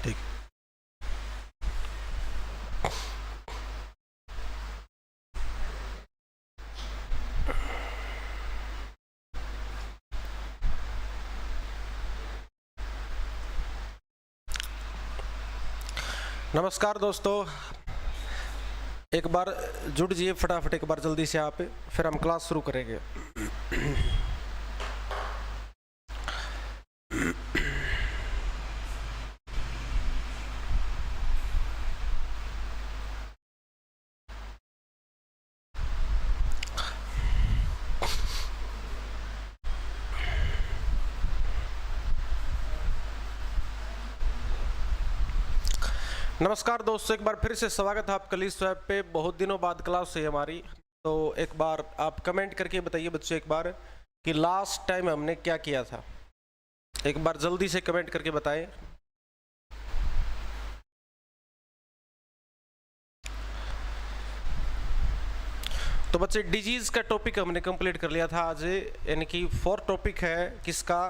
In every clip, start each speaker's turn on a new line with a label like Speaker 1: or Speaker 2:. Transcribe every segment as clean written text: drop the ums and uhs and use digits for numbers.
Speaker 1: ठीक। नमस्कार दोस्तों, एक बार जुट जाइए फटाफट, एक बार जल्दी से आप, फिर हम क्लास शुरू करेंगे। नमस्कार दोस्तों, एक बार फिर से स्वागत है आपका लिस्ट वेब पे। बहुत दिनों बाद क्लास हुई हमारी, तो एक बार आप कमेंट करके बताइए बच्चों एक बार कि लास्ट टाइम हमने क्या किया था। एक बार जल्दी से कमेंट करके बताएं। तो बच्चे डिजीज का टॉपिक हमने कंप्लीट कर लिया था आज, यानी कि 4 टॉपिक है किसका,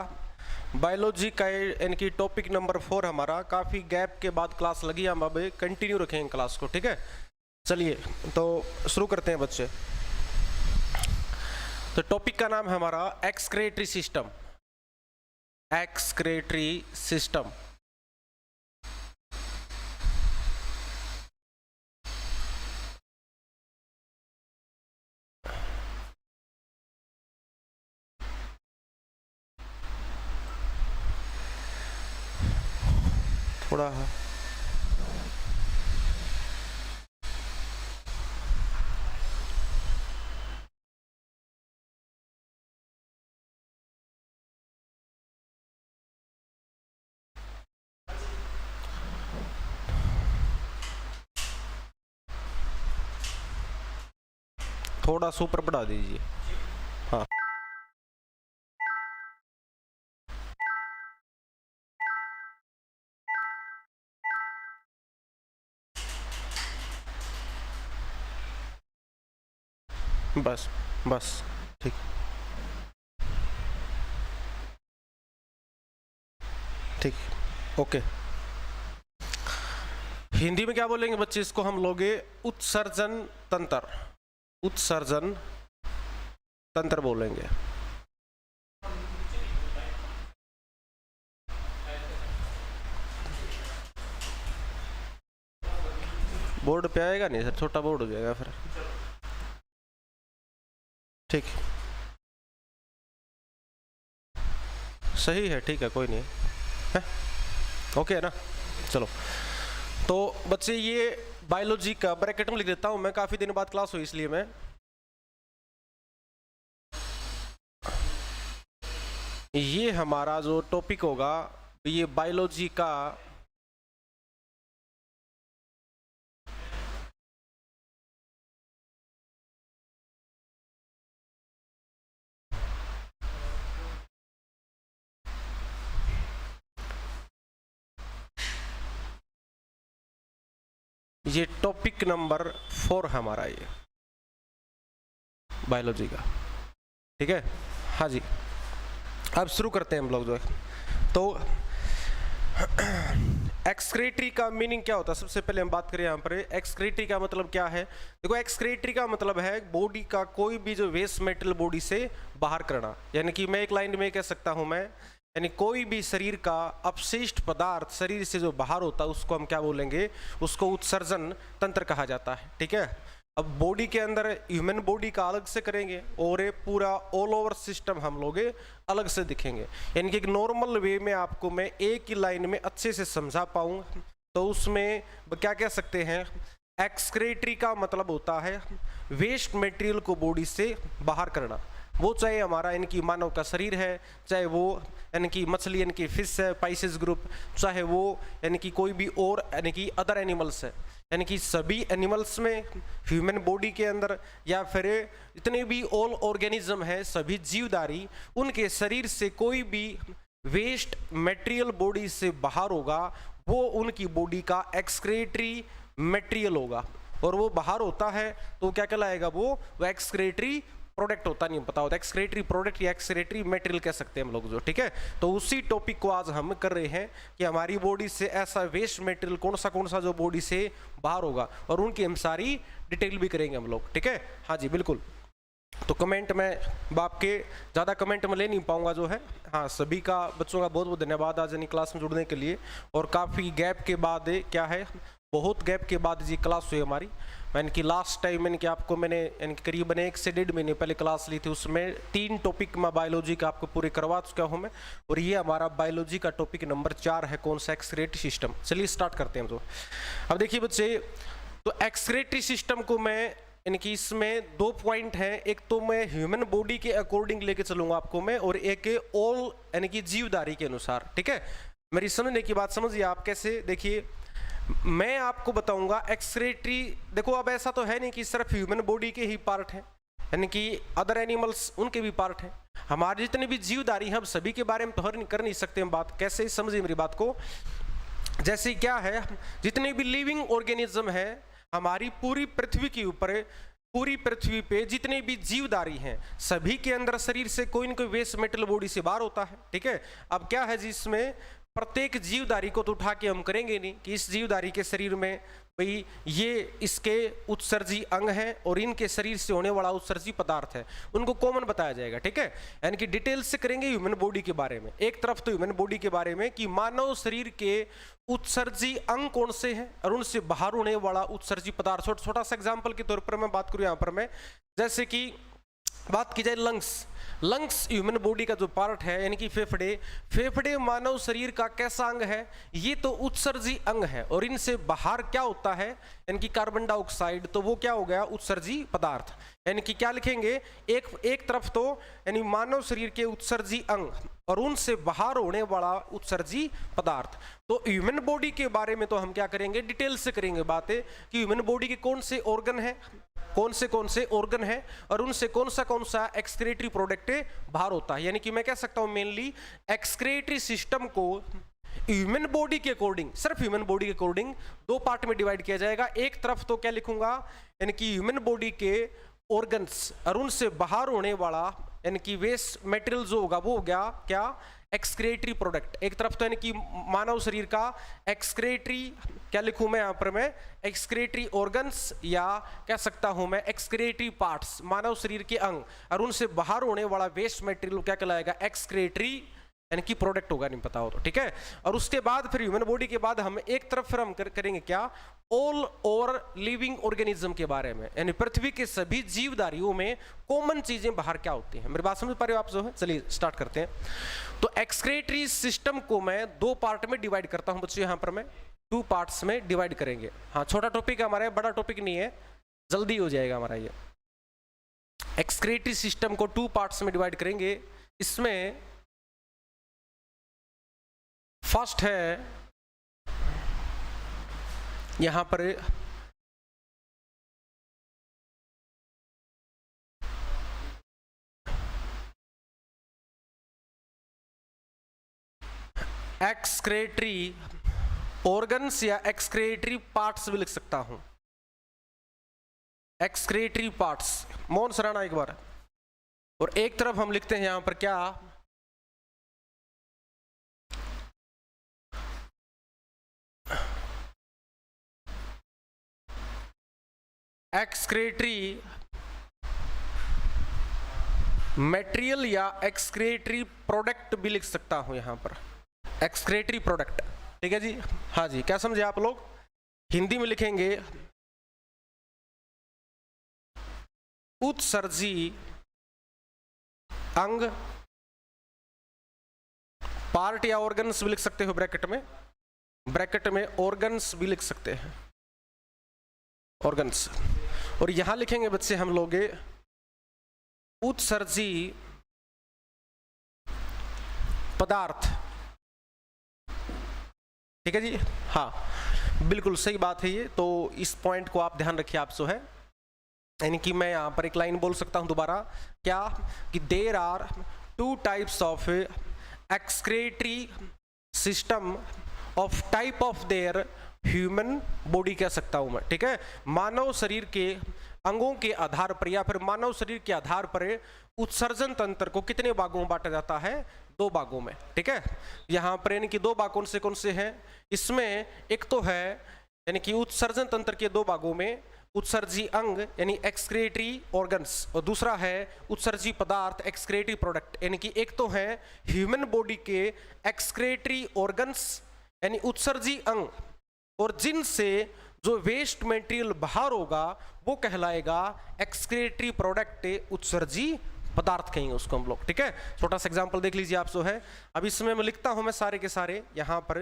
Speaker 1: बायोलॉजी का, यानी कि टॉपिक नंबर 4 हमारा। काफ़ी गैप के बाद क्लास लगी, हम अब कंटिन्यू रखेंगे क्लास को, ठीक है। चलिए तो शुरू करते हैं बच्चे। तो टॉपिक का नाम है हमारा एक्सक्रेटरी सिस्टम। Excretory system. थोड़ा थोड़ा सुपर बढ़ा दीजिए। हाँ, बस बस ठीक, ठीक, ओके। हिंदी में क्या बोलेंगे बच्चे इसको? हम लोगे उत्सर्जन तंत्र। उत्सर्जन तंत्र बोलेंगे। बोर्ड पे आएगा नहीं सर, छोटा बोर्ड हो जाएगा फिर। ठीक, सही है, ठीक है, कोई नहीं है, ओके है ना। चलो तो बच्चे ये बायोलॉजी का ब्रैकेट में लिख देता हूं मैं, काफी दिन बाद क्लास हुई इसलिए मैं। ये हमारा जो टॉपिक होगा ये बायोलॉजी का ये टॉपिक नंबर 4 हमारा ये बायोलॉजी का, ठीक है। हाँ जी, अब शुरू करते हैं हम लोग जो है। तो एक्सक्रेटरी का मीनिंग क्या होता है? सबसे पहले हम बात करें यहाँ पर एक्सक्रेटरी का मतलब क्या है। देखो, एक्सक्रेटरी का मतलब है बॉडी का कोई भी जो वेस्ट मेटेरियल बॉडी से बाहर करना। यानी कि मैं एक लाइन में कह सकता हूँ मैं, यानी कोई भी शरीर का अपशिष्ट पदार्थ शरीर से जो बाहर होता है उसको हम क्या बोलेंगे? उसको उत्सर्जन तंत्र कहा जाता है, ठीक है। अब बॉडी के अंदर ह्यूमन बॉडी का अलग से करेंगे और ये पूरा ऑल ओवर सिस्टम हम लोग अलग से दिखेंगे। यानी कि एक नॉर्मल वे में आपको मैं एक ही लाइन में अच्छे से समझा पाऊँ तो उसमें क्या कह सकते हैं? एक्सक्रेटरी का मतलब होता है वेस्ट मटेरियल को बॉडी से बाहर करना। वो चाहे हमारा यानी कि मानव का शरीर है, चाहे वो यानी कि मछली यानी कि फिश है, पाइसेस ग्रुप, चाहे वो यानी कि कोई भी और यानी कि अदर एनिमल्स है, यानी कि सभी एनिमल्स में, ह्यूमन बॉडी के अंदर या फिर जितने भी ऑल ऑर्गेनिज्म है, सभी जीवधारी, उनके शरीर से कोई भी वेस्ट मटेरियल बॉडी से बाहर होगा वो उनकी बॉडी का एक्सक्रेटरी मटेरियल होगा। और वो बाहर होता है तो क्या कहलाएगा? वो एक्सक्रेटरी प्रोडक्ट होता नहीं पता होता, एक्सक्रीटरी प्रोडक्ट या एक्सक्रीटरी मटेरियल कह सकते हैं हम लोग जो, ठीक है। तो उसी टॉपिक को आज हम कर रहे हैं कि हमारी बॉडी से ऐसा वेस्ट मटेरियल कौन सा जो बॉडी से बाहर होगा, और उनकी हम सारी डिटेल भी करेंगे हम लोग, ठीक है। हाँ जी बिल्कुल। तो कमेंट में बाप के ज़्यादा कमेंट में ले नहीं पाऊंगा जो है। हाँ, सभी का बच्चों का बहुत बहुत धन्यवाद आज यानी क्लास में जुड़ने के लिए। और काफ़ी गैप के बाद क्या है, बहुत गैप के बाद जी क्लास हुई हमारी। यानी कि लास्ट टाइम यानी कि आपको मैंने यानी कि करीबन 1 से 1.5 महीने पहले क्लास ली थी, उसमें 3 टॉपिक में बायोलॉजी का आपको पूरे करवा चुका हूँ मैं। और ये हमारा बायोलॉजी का टॉपिक नंबर 4 है, कौन सा, एक्सक्रीटरी सिस्टम। चलिए स्टार्ट करते हैं। तो अब देखिए बच्चे, तो एक्सक्रीटरी सिस्टम को मैं यानी कि इसमें 2 पॉइंट हैं, एक तो मैं ह्यूमन बॉडी के अकॉर्डिंग लेके चलूंगा आपको मैं, और एक ऑल यानी कि जीवधारी के अनुसार, ठीक है। मेरी समझने की बात समझिए आप कैसे। देखिए मैं आपको बताऊंगा एक्सक्रीटरी, देखो अब ऐसा तो है नहीं कि सिर्फ ह्यूमन बॉडी के ही पार्ट हैं, यानी कि अदर एनिमल्स उनके भी पार्ट हैं। हमारे जितने भी जीवधारी हैं हम सभी के बारे में तो कर नहीं सकते हम बात, कैसे समझिए मेरी बात को। जैसे क्या है, जितने भी लिविंग ऑर्गेनिज्म है हमारी पूरी पृथ्वी के ऊपर, पूरी पृथ्वी पे जितने भी जीवधारी हैं सभी के अंदर शरीर से कोई न कोई वेस्ट मेटल बॉडी से बाहर होता है, ठीक है। अब क्या है जिसमें प्रत्येक जीवधारी को तो उठा के हम करेंगे नहीं कि इस जीवधारी के शरीर में भाई ये इसके उत्सर्जी अंग हैं और इनके शरीर से होने वाला उत्सर्जी पदार्थ है, उनको कॉमन बताया जाएगा, ठीक है। यानी कि डिटेल से करेंगे ह्यूमन बॉडी के बारे में। एक तरफ तो ह्यूमन बॉडी के बारे में कि मानव शरीर के उत्सर्जी अंग कौन से हैं और उनसे बाहर होने वाला उत्सर्जी पदार्थ। छोटा सा एग्जाम्पल के तौर पर मैं बात करूं यहाँ पर मैं, जैसे कि बात की जाए लंग्स ह्यूमन बॉडी का जो पार्ट है, यानी कि फेफड़े मानव शरीर का कैसा अंग है, ये तो उत्सर्जी अंग है और इनसे बाहर क्या होता है, यानी कि कार्बन डाइऑक्साइड, तो वो क्या हो गया, उत्सर्जी पदार्थ। यानी कि क्या लिखेंगे, एक तरफ तो यानी मानव शरीर के उत्सर्जी अंग और उनसे बाहर होने वाला उत्सर्जी पदार्थ। तो ह्यूमन बॉडी के बारे में तो हम क्या करेंगे, डिटेल से करेंगे बातें कि ह्यूमन बॉडी के कौन से ऑर्गन है, कौन से ऑर्गन है और उनसे कौन सा एक्सक्रीटरी प्रोडक्ट बाहर होता है। यानी कि मैं कह सकता हूं मेनली एक्सक्रीटरी सिस्टम को ह्यूमन बॉडी के अकॉर्डिंग, सिर्फ ह्यूमन बॉडी के अकॉर्डिंग 2 पार्ट में डिवाइड किया जाएगा। एक तरफ तो क्या लिखूंगा, यानी कि ह्यूमन बॉडी के ऑर्गन्स और उनसे बाहर होने वाला यानी कि वेस्ट मटेरियल जो होगा वो हो गया क्या, एक्सक्रीटरी प्रोडक्ट। एक तरफ तो यानी कि मानव शरीर का एक्सक्रीटरी, क्या लिखूं मैं यहाँ पर, मैं एक्सक्रीटरी ऑर्गन्स या कह सकता हूं मैं एक्सक्रीटरी पार्ट्स, मानव शरीर के अंग और उनसे बाहर होने वाला वेस्ट मटेरियल क्या कहलाएगा, एक्सक्रीटरी यानी कि प्रोडक्ट होगा, नहीं पता हो तो, ठीक है। और उसके बाद फिर ह्यूमन बॉडी के बाद हम एक तरफ फिर हम करेंगे क्या, ऑल और लिविंग ऑर्गेनिज्म के बारे में, यानी पृथ्वी के सभी जीवधारियों में कॉमन चीजें बाहर क्या होती हैं। मेरी बात समझ पा रहे हो आप जो है। चलिए स्टार्ट करते हैं। तो एक्सक्रीटरी सिस्टम को मैं 2 पार्ट में डिवाइड करता हूं बच्चों, यहां पर मैं 2 पार्ट्स में डिवाइड करेंगे। हाँ, छोटा टॉपिक है हमारा, बड़ा टॉपिक नहीं है, जल्दी हो जाएगा हमारा ये। एक्सक्रीटरी सिस्टम को 2 पार्ट्स में डिवाइड करेंगे। इसमें फर्स्ट है यहां पर एक्सक्रीटरी ऑर्गन्स या एक्सक्रीटरी पार्ट्स भी लिख सकता हूं, एक्सक्रीटरी पार्ट्स, मौन सराहना एक बार। और एक तरफ हम लिखते हैं यहां पर क्या, एक्सक्रीटरी मटेरियल या एक्सक्रीटरी प्रोडक्ट भी लिख सकता हूं यहां पर, एक्सक्रीटरी प्रोडक्ट, ठीक है जी। हाँ जी, क्या समझे आप लोग, हिंदी में लिखेंगे उत्सर्जी अंग, पार्ट या ऑर्गन्स भी लिख सकते हो ब्रैकेट में ऑर्गन्स भी लिख सकते हैं, ऑर्गन्स। और यहां लिखेंगे बच्चे हम लोग उत्सर्जी पदार्थ, ठीक है जी। हाँ बिल्कुल सही बात है ये, तो इस पॉइंट को आप ध्यान रखिए आप जो है। यानी कि मैं यहां पर एक लाइन बोल सकता हूं दोबारा, क्या कि there are 2 types of excretory system of type of their human body कह सकता हूं मैं, ठीक है। मानव शरीर के अंगों के आधार पर या फिर मानव शरीर के आधार पर उत्सर्जन तंत्र को कितने भागों में बांटा जाता है? 2 भागों में। ठीक है, यहाँ पर इनकी 2 भाग कौन से हैं? इसमें एक तो है यानी कि उत्सर्जन तंत्र के 2 भागों में उत्सर्जी अंग यानी एक्सक्रीटरी ऑर्गन्स, और दूसरा है उत्सर्जी पदार्थ एक्सक्रीटरी प्रोडक्ट। यानी कि एक तो है ह्यूमन बॉडी के एक्सक्रीटरी ऑर्गन्स यानी उत्सर्जी अंग, और जिनसे जो वेस्ट मटेरियल बाहर होगा वो कहलाएगा एक्सक्रीटरी प्रोडक्ट, उत्सर्जी पदार्थ कहेंगे उसको हम लोग। ठीक है, छोटा सा एग्जांपल देख लीजिए आप। जो है अब इसमें मैं लिखता हूं मैं सारे के सारे यहाँ पर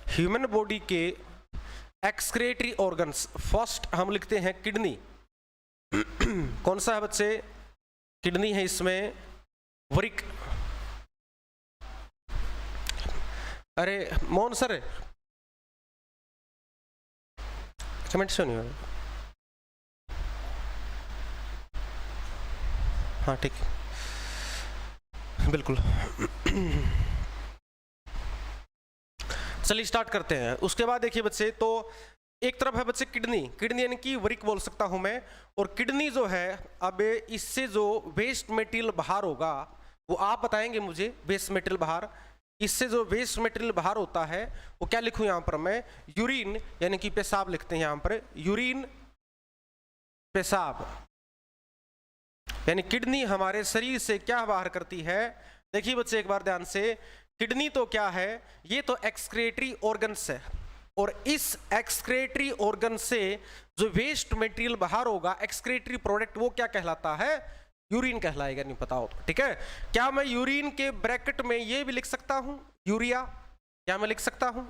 Speaker 1: ह्यूमन बॉडी के एक्सक्रीटरी ऑर्गन्स। फर्स्ट हम लिखते हैं किडनी। कौन सा है बच्चे? किडनी है। इसमें वरिक, अरे मोहन सर कमेंट सुनिए। हाँ ठीक, बिल्कुल। चलिए स्टार्ट करते हैं। उसके बाद देखिए बच्चे, तो एक तरफ है बच्चे किडनी, किडनी यानी कि वरिक बोल सकता हूं मैं, और किडनी जो है अब इससे जो वेस्ट मटेरियल बाहर होगा वो आप बताएंगे मुझे। वेस्ट मटेरियल बाहर, इससे जो वेस्ट मटेरियल बाहर होता है वो क्या लिखूं यहाँ पर मैं? यूरिन यानी कि पेशाब लिखते हैं यहाँ पर। यूरिन, पेशाब, यानी किडनी हमारे शरीर से क्या बाहर करती है? देखिए बच्चे एक बार ध्यान से, किडनी तो क्या है? ये तो एक्सक्रीटरी ऑर्गन्स है, और इस एक्सक्रीटरी ऑर्गन से जो वेस्ट मटेरियल बाहर होगा एक्सक्रीटरी प्रोडक्ट, वो क्या कहलाता है? यूरिन कहलाएगा। नहीं पता हो तो ठीक है। क्या मैं यूरिन के ब्रैकेट में ये भी लिख सकता हूं यूरिया? क्या मैं लिख सकता हूं?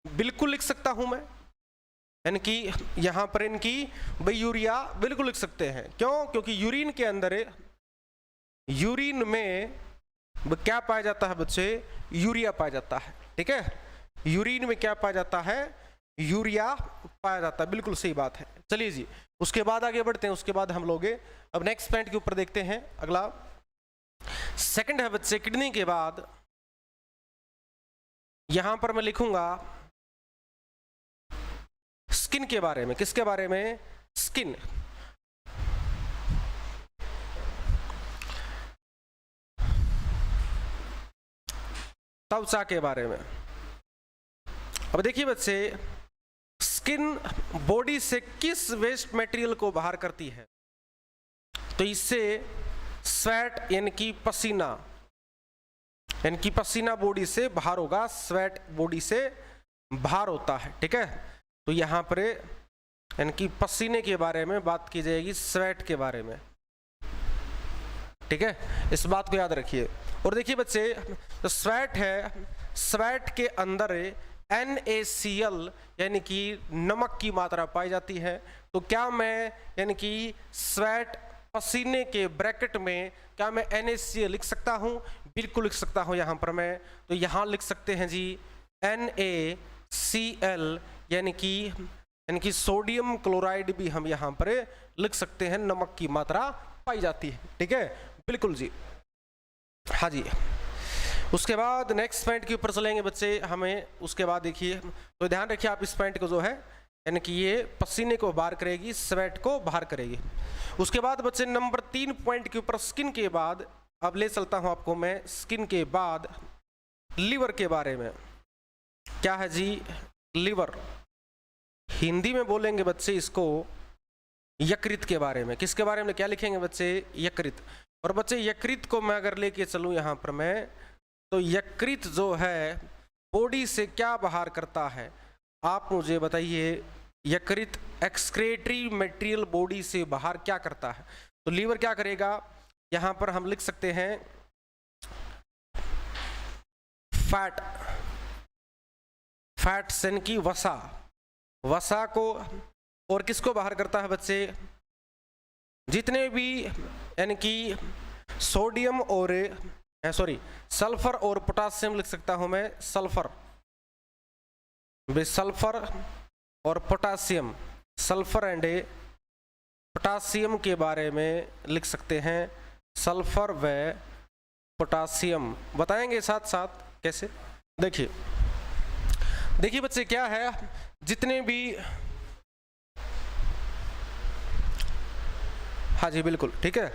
Speaker 1: बिल्कुल लिख सकता हूं मैं। यानी कि यहां पर इनकी भाई यूरिया बिल्कुल लिख सकते हैं। क्यों? क्योंकि यूरिन के अंदर, यूरिन में क्या पाया जाता है बच्चे? यूरिया पाया जाता है। ठीक है, यूरिन में क्या पाया जाता है? यूरिया पाया जाता है। बिल्कुल सही बात है। चलिए जी, उसके बाद आगे बढ़ते हैं। उसके बाद हम लोग अब नेक्स्ट पॉइंट के ऊपर देखते हैं। अगला सेकंड है बच्चे किडनी के बाद, यहां पर मैं लिखूंगा स्किन के बारे में। किसके बारे में? स्किन। त्वचा के बारे में। अब देखिए बच्चे, स्किन बॉडी से किस वेस्ट मटेरियल को बाहर करती है? तो इससे स्वेट यानी कि पसीना, यानी कि पसीना बॉडी से बाहर होगा, स्वेट बॉडी से बाहर होता है। ठीक है, तो यहाँ पर यानी कि पसीने के बारे में बात की जाएगी, स्वेट के बारे में। ठीक है, इस बात को याद रखिए। और देखिए बच्चे, तो स्वेट है, स्वेट के अंदर NaCl यानी कि नमक की मात्रा पाई जाती है। तो क्या मैं यानी कि स्वेट पसीने के ब्रैकेट में क्या मैं NaCl लिख सकता हूं? बिल्कुल लिख सकता हूं यहाँ पर मैं। तो यहाँ लिख सकते हैं जी NaCl यानी कि सोडियम क्लोराइड भी हम यहाँ पर लिख सकते हैं, नमक की मात्रा पाई जाती है। ठीक है, बिल्कुल जी, हाँ जी। उसके बाद नेक्स्ट पॉइंट के ऊपर चलेंगे बच्चे हमें। उसके बाद देखिए, तो ध्यान रखिए आप इस पॉइंट को जो है, यानी कि ये पसीने को बाहर करेगी, स्वेट को बाहर करेगी। उसके बाद बच्चे नंबर 3 पॉइंट के ऊपर स्किन के बाद अब ले चलता हूं आपको मैं स्किन के बाद लिवर के बारे में। क्या है जी? लिवर। हिंदी में बोलेंगे बच्चे इसको यकृत के बारे में। किसके बारे में क्या लिखेंगे बच्चे? यकृत। और बच्चे यकृत को मैं अगर लेके चलूं यहाँ पर मैं, तो यकृत जो है बॉडी से क्या बाहर करता है? आप मुझे बताइए। यकृत एक्सक्रीटरी मटेरियल बॉडी से बाहर क्या करता है? तो लीवर क्या करेगा? यहां पर हम लिख सकते हैं फैट, फैट यानी कि वसा, वसा को। और किसको बाहर करता है बच्चे? जितने भी यानी कि सोडियम और सल्फर और पोटासियम लिख सकता हूं मैं। सल्फर, सल्फर और पोटासियम, सल्फर एंड पोटासियम के बारे में लिख सकते हैं। सल्फर व पोटासियम बताएंगे साथ साथ कैसे। देखिए देखिए बच्चे, क्या है, जितने भी हाँ जी बिल्कुल ठीक है।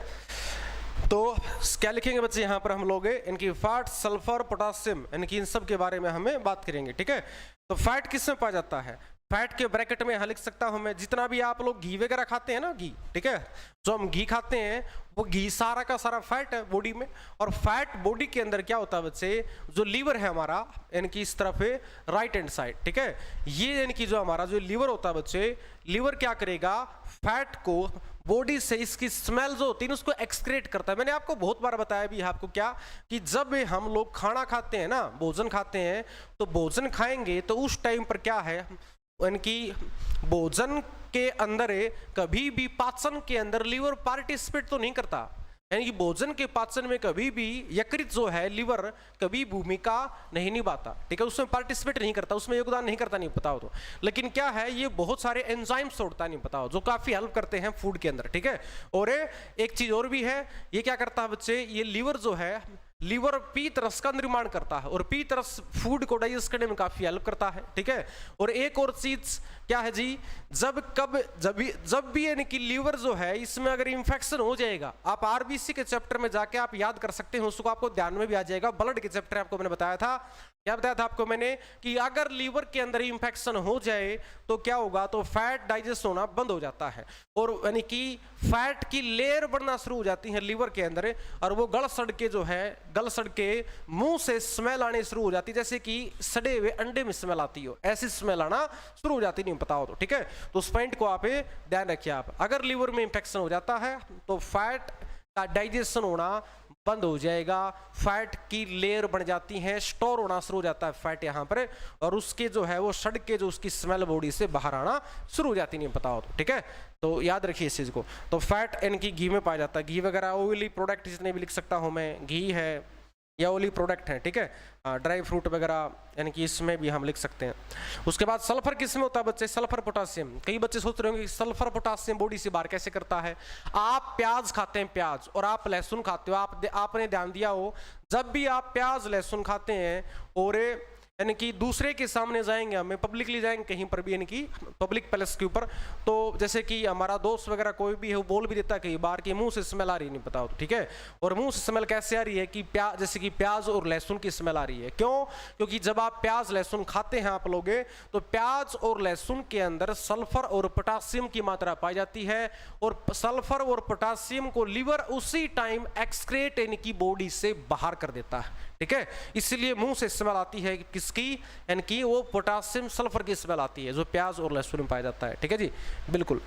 Speaker 1: तो क्या लिखेंगे बच्चे यहाँ पर हम लोग इनकी फैट, सल्फर, पोटासियम, इनकी इन सब के बारे में हमें बात करेंगे। ठीक है, तो फैट किसमें पाया जाता है? फैट के ब्रैकेट में यहाँ लिख सकता हूँ मैं, जितना भी आप लोग घी वगैरह खाते हैं ना, घी, ठीक है, जो हम घी खाते हैं वो घी सारा का सारा फैट है बॉडी में। और फैट बॉडी के अंदर क्या होता है बच्चे, जो लीवर है हमारा, इनकी इस तरफ है राइट हैंड साइड, ठीक है, ये इनकी जो हमारा जो लीवर होता है बच्चे, लीवर क्या करेगा, फैट को बॉडी से इसकी स्मेल जो होती है उसको एक्सक्रेट करता है। मैंने आपको बहुत बार बताया भी आपको क्या, कि जब हम लोग खाना खाते हैं ना, भोजन खाते हैं, तो भोजन खाएंगे तो उस टाइम पर क्या है, इनकी भोजन के अंदर कभी भी पाचन के अंदर लीवर पार्टिसिपेट तो नहीं करता, यानी कि भोजन के पाचन में कभी भी यकृत जो है, लीवर कभी भूमिका नहीं निभाता, ठीक है, उसमें पार्टिसिपेट नहीं करता, उसमें योगदान नहीं करता, नहीं पता हो तो। लेकिन क्या है, ये बहुत सारे एंजाइम्स छोड़ता, नहीं पता हो, जो काफी हेल्प करते हैं फूड के अंदर, ठीक है। और एक चीज और भी है, ये क्या करता है बच्चे, ये लीवर जो है, लीवर पीत रस का निर्माण करता है, और पीत रस फूड को डाइजेस्ट करने में काफी हेल्प करता है, ठीक है। और एक और चीज क्या है जी, जब भी यानी कि लीवर जो है, इसमें अगर इंफेक्शन हो जाएगा, आप आरबीसी के चैप्टर में जाके आप याद कर सकते हैं, उसको आपको ध्यान में भी आ जाएगा। ब्लड के चैप्टर आपको मैंने बताया था, क्या बताया था आपको मैंने, कि अगर लीवर के अंदर इंफेक्शन हो जाए तो क्या होगा, तो फैट डाइजेस्ट होना बंद हो जाता है, और यानी कि फैट की लेयर बढ़ना शुरू हो जाती है लीवर के अंदर, और वो गल सड़ के जो है, गल सड़ के मुंह से स्मेल आने शुरू हो जाती है, जैसे कि सड़े हुए अंडे में स्मेल आती हो, ऐसी स्मेल आना शुरू हो जाती, नहीं पता हो तो, ठीक है। तो उस पॉइंट को आप ध्यान रखिए। आप अगर लीवर में इंफेक्शन हो जाता है तो फैट का डाइजेशन होना बंद हो जाएगा, फैट की लेयर बन जाती है, स्टोर होना शुरू हो जाता है फैट यहाँ पर, और उसके जो है वो सड़ के जो उसकी स्मेल बॉडी से बाहर आना शुरू हो जाती, नहीं पता हो तो, ठीक है। तो याद रखिए इस चीज को। तो फैट इनकी घी में पाया जाता है, घी वगैरह ऑयली प्रोडक्ट जितने भी लिख सकता हूँ मैं, घी है या ऑयली प्रोडक्ट है, ठीक है, ड्राई फ्रूट वगैरह, यानी कि इसमें भी हम लिख सकते हैं। उसके बाद सल्फर किसमें होता है बच्चे, सल्फर पोटासियम। कई बच्चे सोच रहे होंगे कि सल्फर पोटासियम बॉडी से बाहर कैसे करता है। आप प्याज खाते हैं, प्याज, और आप लहसुन खाते हो, आपने ध्यान दिया हो, जब भी आप प्याज लहसुन खाते हैं और यानी कि दूसरे के सामने जाएंगे, हमें पब्लिकली जाएंगे कहीं पर भी, यानी कि पब्लिक प्लेस के ऊपर, तो जैसे कि हमारा दोस्त वगैरह कोई भी है, वो बोल भी देता है कई बार कि मुंह से स्मेल आ रही, नहीं पता हो तो, ठीक है। और मुंह से स्मेल कैसे आ रही है, कि प्याज, जैसे कि प्याज और लहसुन की स्मेल आ रही है। क्यों? क्योंकि जब आप प्याज लहसुन खाते हैं आप लोग, तो प्याज और लहसुन के अंदर सल्फर और पोटासियम की मात्रा पाई जाती है, और सल्फर और पोटासियम को लीवर उसी टाइम एक्सक्रेट यानी कि बॉडी से बाहर कर देता है, ठीक है। इसलिए मुंह से स्मेल आती है किसकी, यानी कि वो पोटासियम सल्फर की स्मेल आती है, जो प्याज और लहसुन में पाया जाता है, ठीक है जी, बिल्कुल।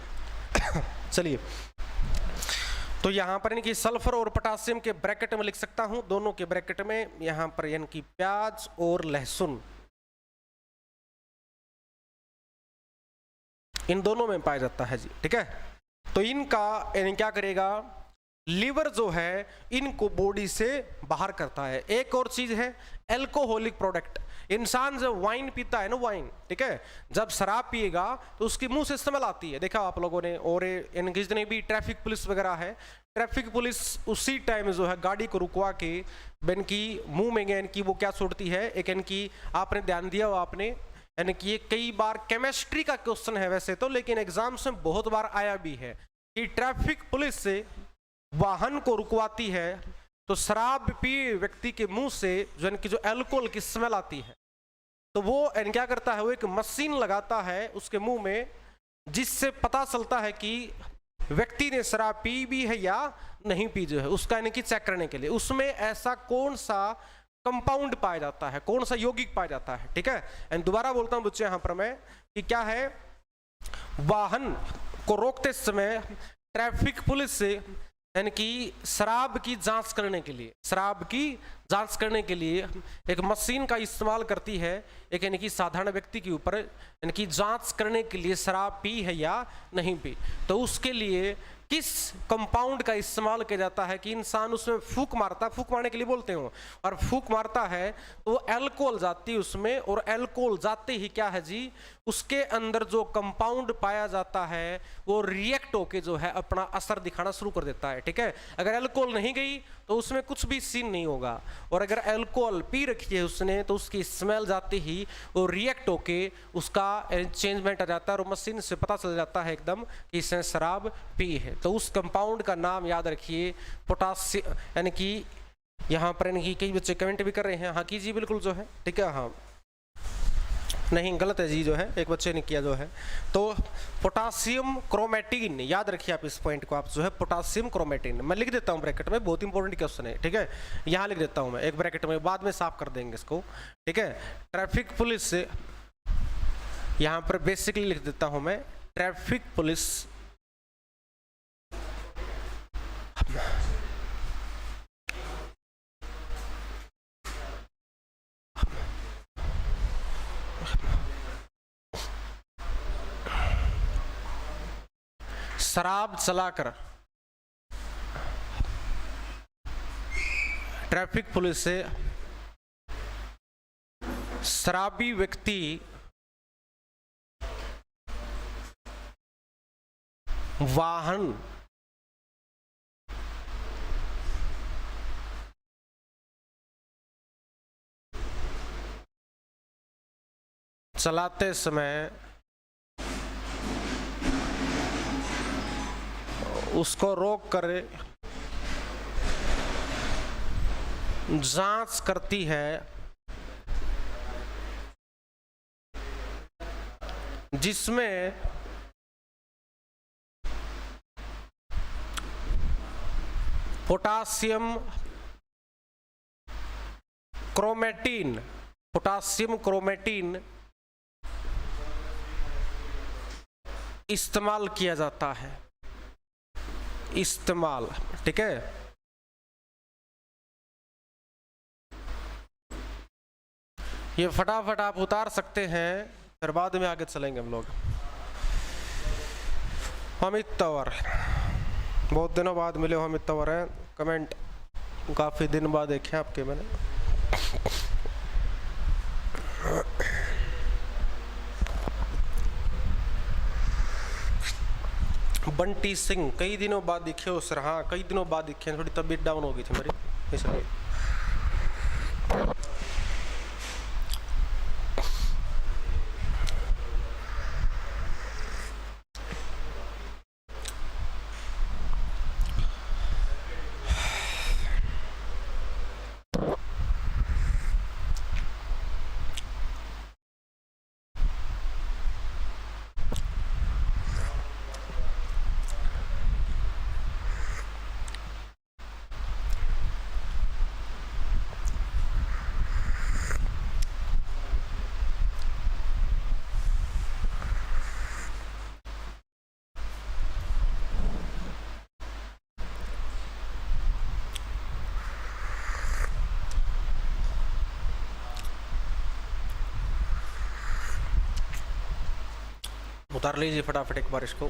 Speaker 1: चलिए, तो यहां पर इनकी सल्फर और पोटासियम के ब्रैकेट में लिख सकता हूं, दोनों के ब्रैकेट में, यहां पर यानी कि प्याज और लहसुन, इन दोनों में पाया जाता है जी, ठीक है। तो इनका यानी क्या करेगा, लीवर जो है इनको बॉडी से बाहर करता है। एक और चीज है एल्कोहलिक प्रोडक्ट। इंसान जब वाइन पीता है ना, वाइन, ठीक है, जब शराब पिएगा तो उसकी मुंह से स्मेल आती है, देखा आप लोगों ने। और इनके जितने भी ट्रैफिक पुलिस वगैरह है, ट्रैफिक पुलिस उसी टाइम जो है गाड़ी को रुकवा के इनकी मुंह में इनकी वो क्या छोड़ती है, एक इनकी, आपने ध्यान दिया हो आपने, यानी कि ये कई बार केमिस्ट्री का क्वेश्चन है वैसे तो, लेकिन एग्जाम्स में बहुत बार आया भी है कि ट्रैफिक पुलिस से वाहन को रुकवाती है तो शराब पिए व्यक्ति के मुंह से जो इनकी जो अल्कोहल की स्मेल आती है, तो वो क्या करता है, वो एक मशीन लगाता है उसके मुंह में, जिससे पता चलता है कि व्यक्ति ने शराब पी भी है या नहीं पी, जो है उसका यानी कि चेक करने के लिए उसमें ऐसा कौन सा कंपाउंड पाया जाता है, कौन सा यौगिक पाया जाता है, ठीक है। एंड दोबारा बोलता हूं बच्चे यहां पर मैं कि क्या है, वाहन को रोकते समय ट्रैफिक पुलिस से यानी कि शराब की जांच करने के लिए, शराब की जांच करने के लिए एक मशीन का इस्तेमाल करती है, एक यानी कि साधारण व्यक्ति के ऊपर, यानी कि जांच करने के लिए शराब पी है या नहीं पी, तो उसके लिए किस कंपाउंड का इस्तेमाल किया जाता है कि इंसान उसमें फूंक मारता, फूंक मारने के लिए बोलते हो, और फूंक मारता है तो अल्कोहल जाती है उसमें, और अल्कोहल जाते ही क्या है जी, उसके अंदर जो कंपाउंड पाया जाता है वो रिएक्ट होके जो है अपना असर दिखाना शुरू कर देता है, ठीक है। अगर अल्कोहल नहीं गई तो उसमें कुछ भी सीन नहीं होगा। और अगर अल्कोहल पी रखी है उसने तो उसकी स्मेल जाते ही वो रिएक्ट होके उसका चेंजमेंट आ जाता है और मशीन से पता चल जाता है एकदम कि इसने शराब पी है। तो उस कंपाउंड का नाम याद रखिए पोटासियम, यानी कि यहाँ पर यानी कि कई बच्चे कमेंट भी कर रहे हैं हाँ की जी बिल्कुल जो है ठीक है, हाँ नहीं गलत है जी जो है, एक बच्चे ने किया जो है। तो पोटासियम क्रोमेटिन, याद रखिए आप इस पॉइंट को, आप जो है पोटासियम क्रोमेटिन, मैं लिख देता हूँ ब्रैकेट में, बहुत इंपॉर्टेंट क्वेश्चन है ठीक है, यहाँ लिख देता हूँ मैं एक ब्रैकेट में, बाद में साफ कर देंगे इसको ठीक है। ट्रैफिक पुलिस, यहाँ पर बेसिकली लिख देता हूँ मैं ट्रैफिक पुलिस शराब चलाकर, ट्रैफिक पुलिस से शराबी व्यक्ति वाहन चलाते समय उसको रोक कर जांच करती है जिसमें पोटासियम क्रोमेटिन, पोटासियम क्रोमेटिन इस्तेमाल किया जाता है, इस्तेमाल ठीक है। ये फटाफट आप उतार सकते हैं, फिर बाद में आगे चलेंगे हम लोग। अमित तंवर, बहुत दिनों बाद मिले हो अमित तंवर हैं, कमेंट काफी दिन बाद देखे आपके मैंने। बंटी सिंह, कई दिनों बाद दिखे हो सर, हाँ कई दिनों बाद दिखे, थोड़ी तबीयत डाउन हो गई थी मेरी इसलिए। उतार लीजिए फटाफट एक बार इसको।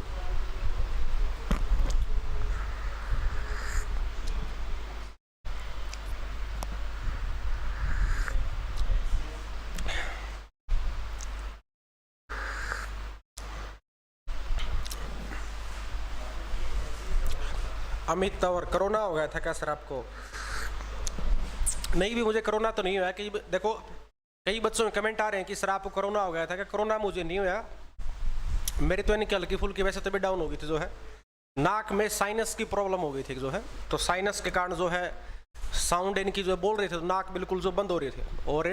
Speaker 1: अमित तंवर, कोरोना हो गया था क्या सर आपको? नहीं भी मुझे कोरोना तो नहीं हुआ कि देखो कई बच्चों में कमेंट आ रहे हैं कि सर आपको कोरोना हो गया था क्या? कोरोना मुझे नहीं हुआ, मेरी तो यानी कि हल्की फुल्की वैसे तबीयत डाउन हो गई थी जो है, नाक में साइनस की प्रॉब्लम हो गई थी जो है, तो साइनस के कारण जो है साउंड इनकी जो बोल रहे थे तो नाक बिल्कुल जो बंद हो रही थी और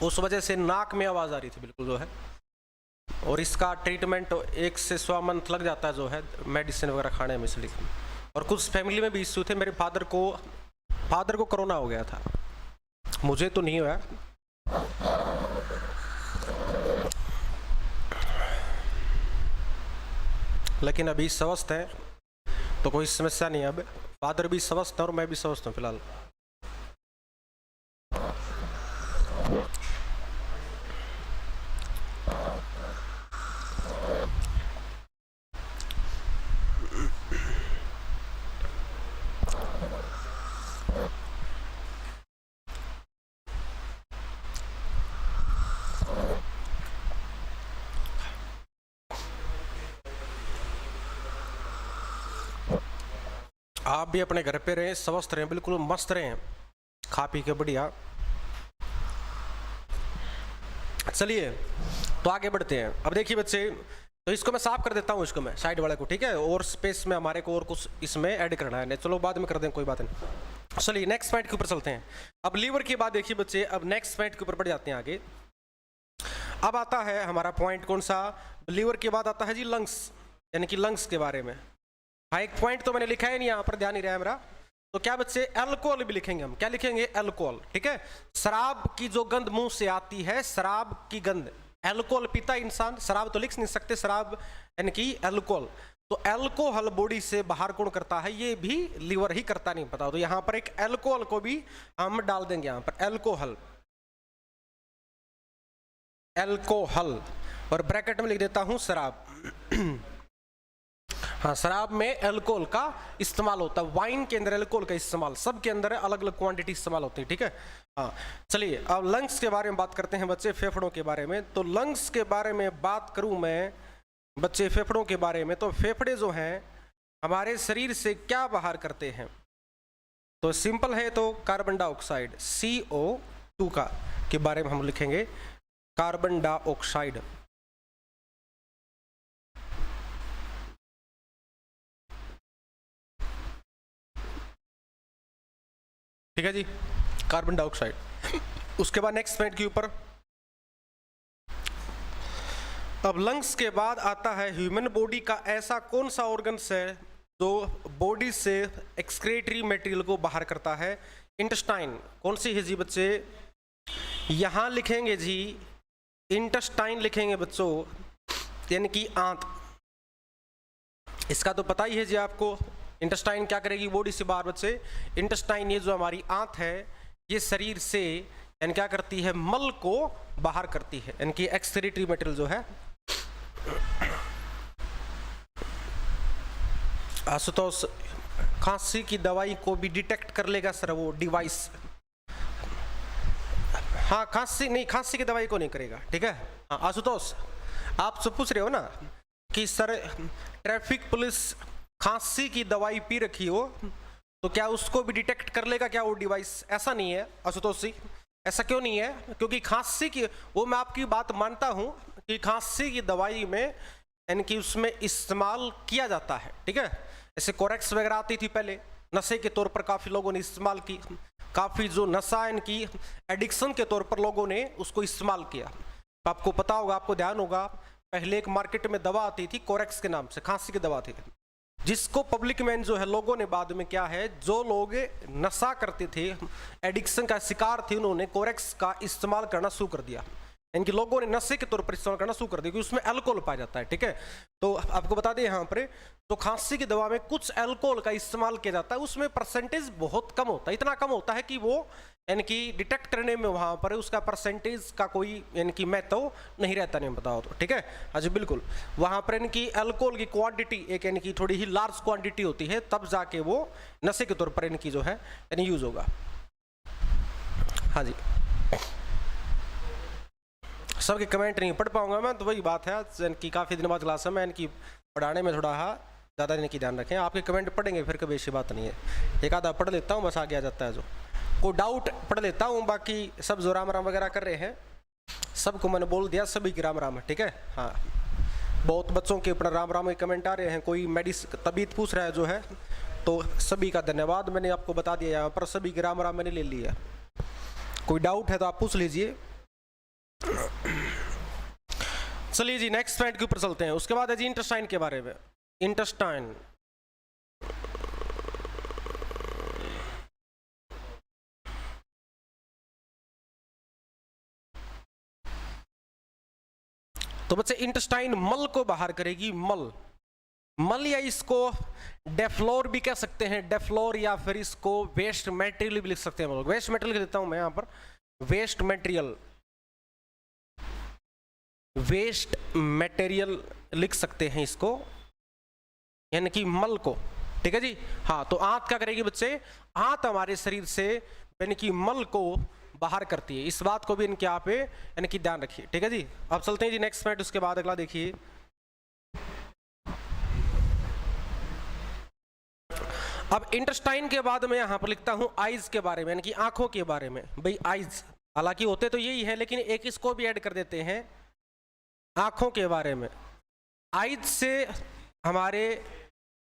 Speaker 1: उस वजह से नाक में आवाज़ आ रही थी बिल्कुल जो है। और इसका ट्रीटमेंट 1 से 1.25 मंथ लग जाता है जो है मेडिसिन वगैरह खाने में इसलिए। और कुछ फैमिली में भी इश्यू थे, मेरे फादर को कोरोना हो गया था, मुझे तो नहीं हुआ। लेकिन अभी स्वस्थ है तो कोई समस्या नहीं है, अब फादर भी स्वस्थ है और मैं भी स्वस्थ हूँ फिलहाल। आप भी अपने घर पे रहें, स्वस्थ रहें, बिल्कुल मस्त रहें, खा पी के बढ़िया। चलिए तो आगे बढ़ते हैं। अब देखिए बच्चे, तो इसको मैं साफ कर देता हूँ, इसको मैं साइड वाले को, ठीक है, और स्पेस में हमारे को और कुछ इसमें ऐड करना है, नहीं चलो बाद में कर दें, कोई बात नहीं। चलिए नेक्स्ट पॉइंट के ऊपर चलते हैं। अब लीवर की बात देखिए बच्चे, अब नेक्स्ट पॉइंट के ऊपर बढ़ जाते हैं आगे। अब आता है हमारा पॉइंट कौन सा, लीवर के बाद आता है जी लंग्स, यानी कि लंग्स के बारे में। हाँ, एक पॉइंट तो मैंने लिखा है नहीं यहाँ पर, ध्यान नहीं रहा मेरा, तो क्या बच्चे अल्कोहल भी लिखेंगे हम, क्या लिखेंगे, अल्कोहल, ठीक है। शराब की जो गंध मुंह से आती है, शराब की गंध, अल्कोहल पीता इंसान, शराब तो लिख नहीं सकते, शराब यानी कि अल्कोहल, तो अल्कोहल बॉडी से बाहर कौन करता है, ये भी लीवर ही करता, नहीं पता, तो यहाँ पर एक अल्कोहल को भी हम डाल देंगे यहाँ पर, अल्कोहल, अल्कोहल, और ब्रैकेट में लिख देता हूं शराब। हाँ, शराब में अल्कोहल का इस्तेमाल होता है, वाइन के अंदर अल्कोहल का इस्तेमाल, सब के अंदर अलग अलग क्वांटिटी इस्तेमाल होती है, ठीक है। हाँ चलिए अब लंग्स के बारे में बात करते हैं बच्चे, फेफड़ों के बारे में। तो लंग्स के बारे में बात करूं मैं बच्चे, फेफड़ों के बारे में, तो फेफड़े जो हैं हमारे शरीर से क्या बाहर करते हैं, तो सिंपल है, तो कार्बन डाइऑक्साइड CO2 का के बारे में हम लिखेंगे, कार्बन डाइऑक्साइड, ठीक है जी, कार्बन डाइऑक्साइड। उसके बाद नेक्स्ट पॉइंट के ऊपर, अब लंग्स के बाद आता है ह्यूमन बॉडी का ऐसा कौन सा ऑर्गन्स है जो बॉडी से एक्सक्रीटरी मटेरियल को बाहर करता है, इंटेस्टाइन, कौन सी है जी बच्चे, यहां लिखेंगे जी इंटेस्टाइन लिखेंगे बच्चों, यानी कि आंत, इसका तो पता ही है जी आपको, इंटेस्टाइन क्या करेगी बॉडी से बाहर बच्चे, इंटेस्टाइन ये जो हमारी आंत है, ये शरीर से यानी क्या करती है, मल को बाहर करती है, यानी कि एक्सक्रीटरी मटेरियल जो है। आशुतोष, खांसी की दवाई को भी डिटेक्ट कर लेगा सर वो डिवाइस, हाँ खांसी नहीं, खांसी की दवाई को नहीं करेगा, ठीक है। हाँ आशुतोष, आप सब पूछ रहे हो ना कि सर ट्रैफिक पुलिस खांसी की दवाई पी रखी हो तो क्या उसको भी डिटेक्ट कर लेगा क्या वो डिवाइस, ऐसा नहीं है आशुतोष जी, ऐसा क्यों नहीं है, क्योंकि खांसी की, वो मैं आपकी बात मानता हूं कि खांसी की दवाई में यानी कि उसमें इस्तेमाल किया जाता है, ठीक है। ऐसे कोरेक्स वगैरह आती थी पहले, नशे के तौर पर काफी लोगों ने इस्तेमाल की, काफी जो नशा इनकी एडिक्शन के तौर पर लोगों ने उसको इस्तेमाल किया। तो आपको पता होगा, आपको ध्यान होगा, पहले एक मार्केट में दवा आती थी कोरेक्स के नाम से, खांसी की दवा थी, जिसको पब्लिक में जो है लोगों ने बाद में क्या है, जो लोग नशा करते थे, एडिक्शन का शिकार थे, उन्होंने कोरेक्स का इस्तेमाल करना शुरू कर दिया, इनके लोगों ने नशे के तौर पर इस्तेमाल करना शुरू कर दिया, क्योंकि उसमें अल्कोहल पाया जाता है, ठीक है। तो आपको बता दें यहाँ पर, तो खांसी की दवा में कुछ अल्कोहल का इस्तेमाल किया जाता है, उसमें परसेंटेज बहुत कम होता है, इतना कम होता है कि वो यानी कि डिटेक्ट करने में वहाँ पर उसका परसेंटेज का कोई यानी कि महत्व नहीं रहता, नहीं बताओ तो, ठीक है। हाँ जी बिल्कुल, वहाँ पर यानी कि अल्कोहल की क्वांटिटी एक यानी कि थोड़ी ही लार्ज क्वांटिटी होती है, तब जाके वो नशे के तौर पर इनकी जो है यानी यूज होगा। हाँ जी, सबके कमेंट नहीं पढ़ पाऊंगा मैं, तो वही बात है इनकी, काफ़ी दिन बाद क्लास है, मैं इनकी पढ़ाने में थोड़ा ज़्यादा इनकी ध्यान रखें, आपके कमेंट पढ़ेंगे फिर कभी ऐसी बात नहीं है, एक आधा पढ़ लेता हूँ बस, आगे आ जाता है, जो कोई डाउट पढ़ लेता हूँ, बाकी सब जो राम राम वगैरह कर रहे हैं सबको मैंने बोल दिया, सभी की राम राम है, ठीक है। हाँ, बहुत बच्चों के ऊपर राम राम के कमेंट आ रहे हैं, कोई तबीयत पूछ रहा है जो है, तो सभी का धन्यवाद, मैंने आपको बता दिया यहाँ पर, सभी की राम राम मैंने ले लिया, कोई डाउट है तो आप पूछ लीजिए। चलिए जी नेक्स्ट पॉइंट के ऊपर चलते हैं। उसके बाद है जी इंटेस्टाइन के बारे में, इंटेस्टाइन, तो बच्चे इंटेस्टाइन मल को बाहर करेगी, मल या इसको डेफ्लोर भी कह सकते हैं, डेफ्लोर, या फिर इसको वेस्ट मटेरियल भी लिख सकते हैं, वेस्ट मटेरियल देता हूं मैं यहां पर, वेस्ट मटेरियल लिख सकते हैं इसको, यानी कि मल को, ठीक है जी। हाँ, तो आंत क्या करेगी बच्चे, आंत हमारे शरीर से यानी कि मल को बाहर करती है, इस बात को भी इनके यहाँ पे यानी कि ध्यान रखिए, ठीक है जी। अब चलते हैं जी नेक्स्ट पॉइंट, उसके बाद अगला देखिए, अब इंटेस्टाइन के बाद मैं यहाँ पर लिखता हूँ आइज के बारे में, यानी कि आंखों के बारे में। भाई आइज हालांकि होते तो यही है, लेकिन एक इसको भी ऐड कर देते हैं आंखों के बारे में। आइज से हमारे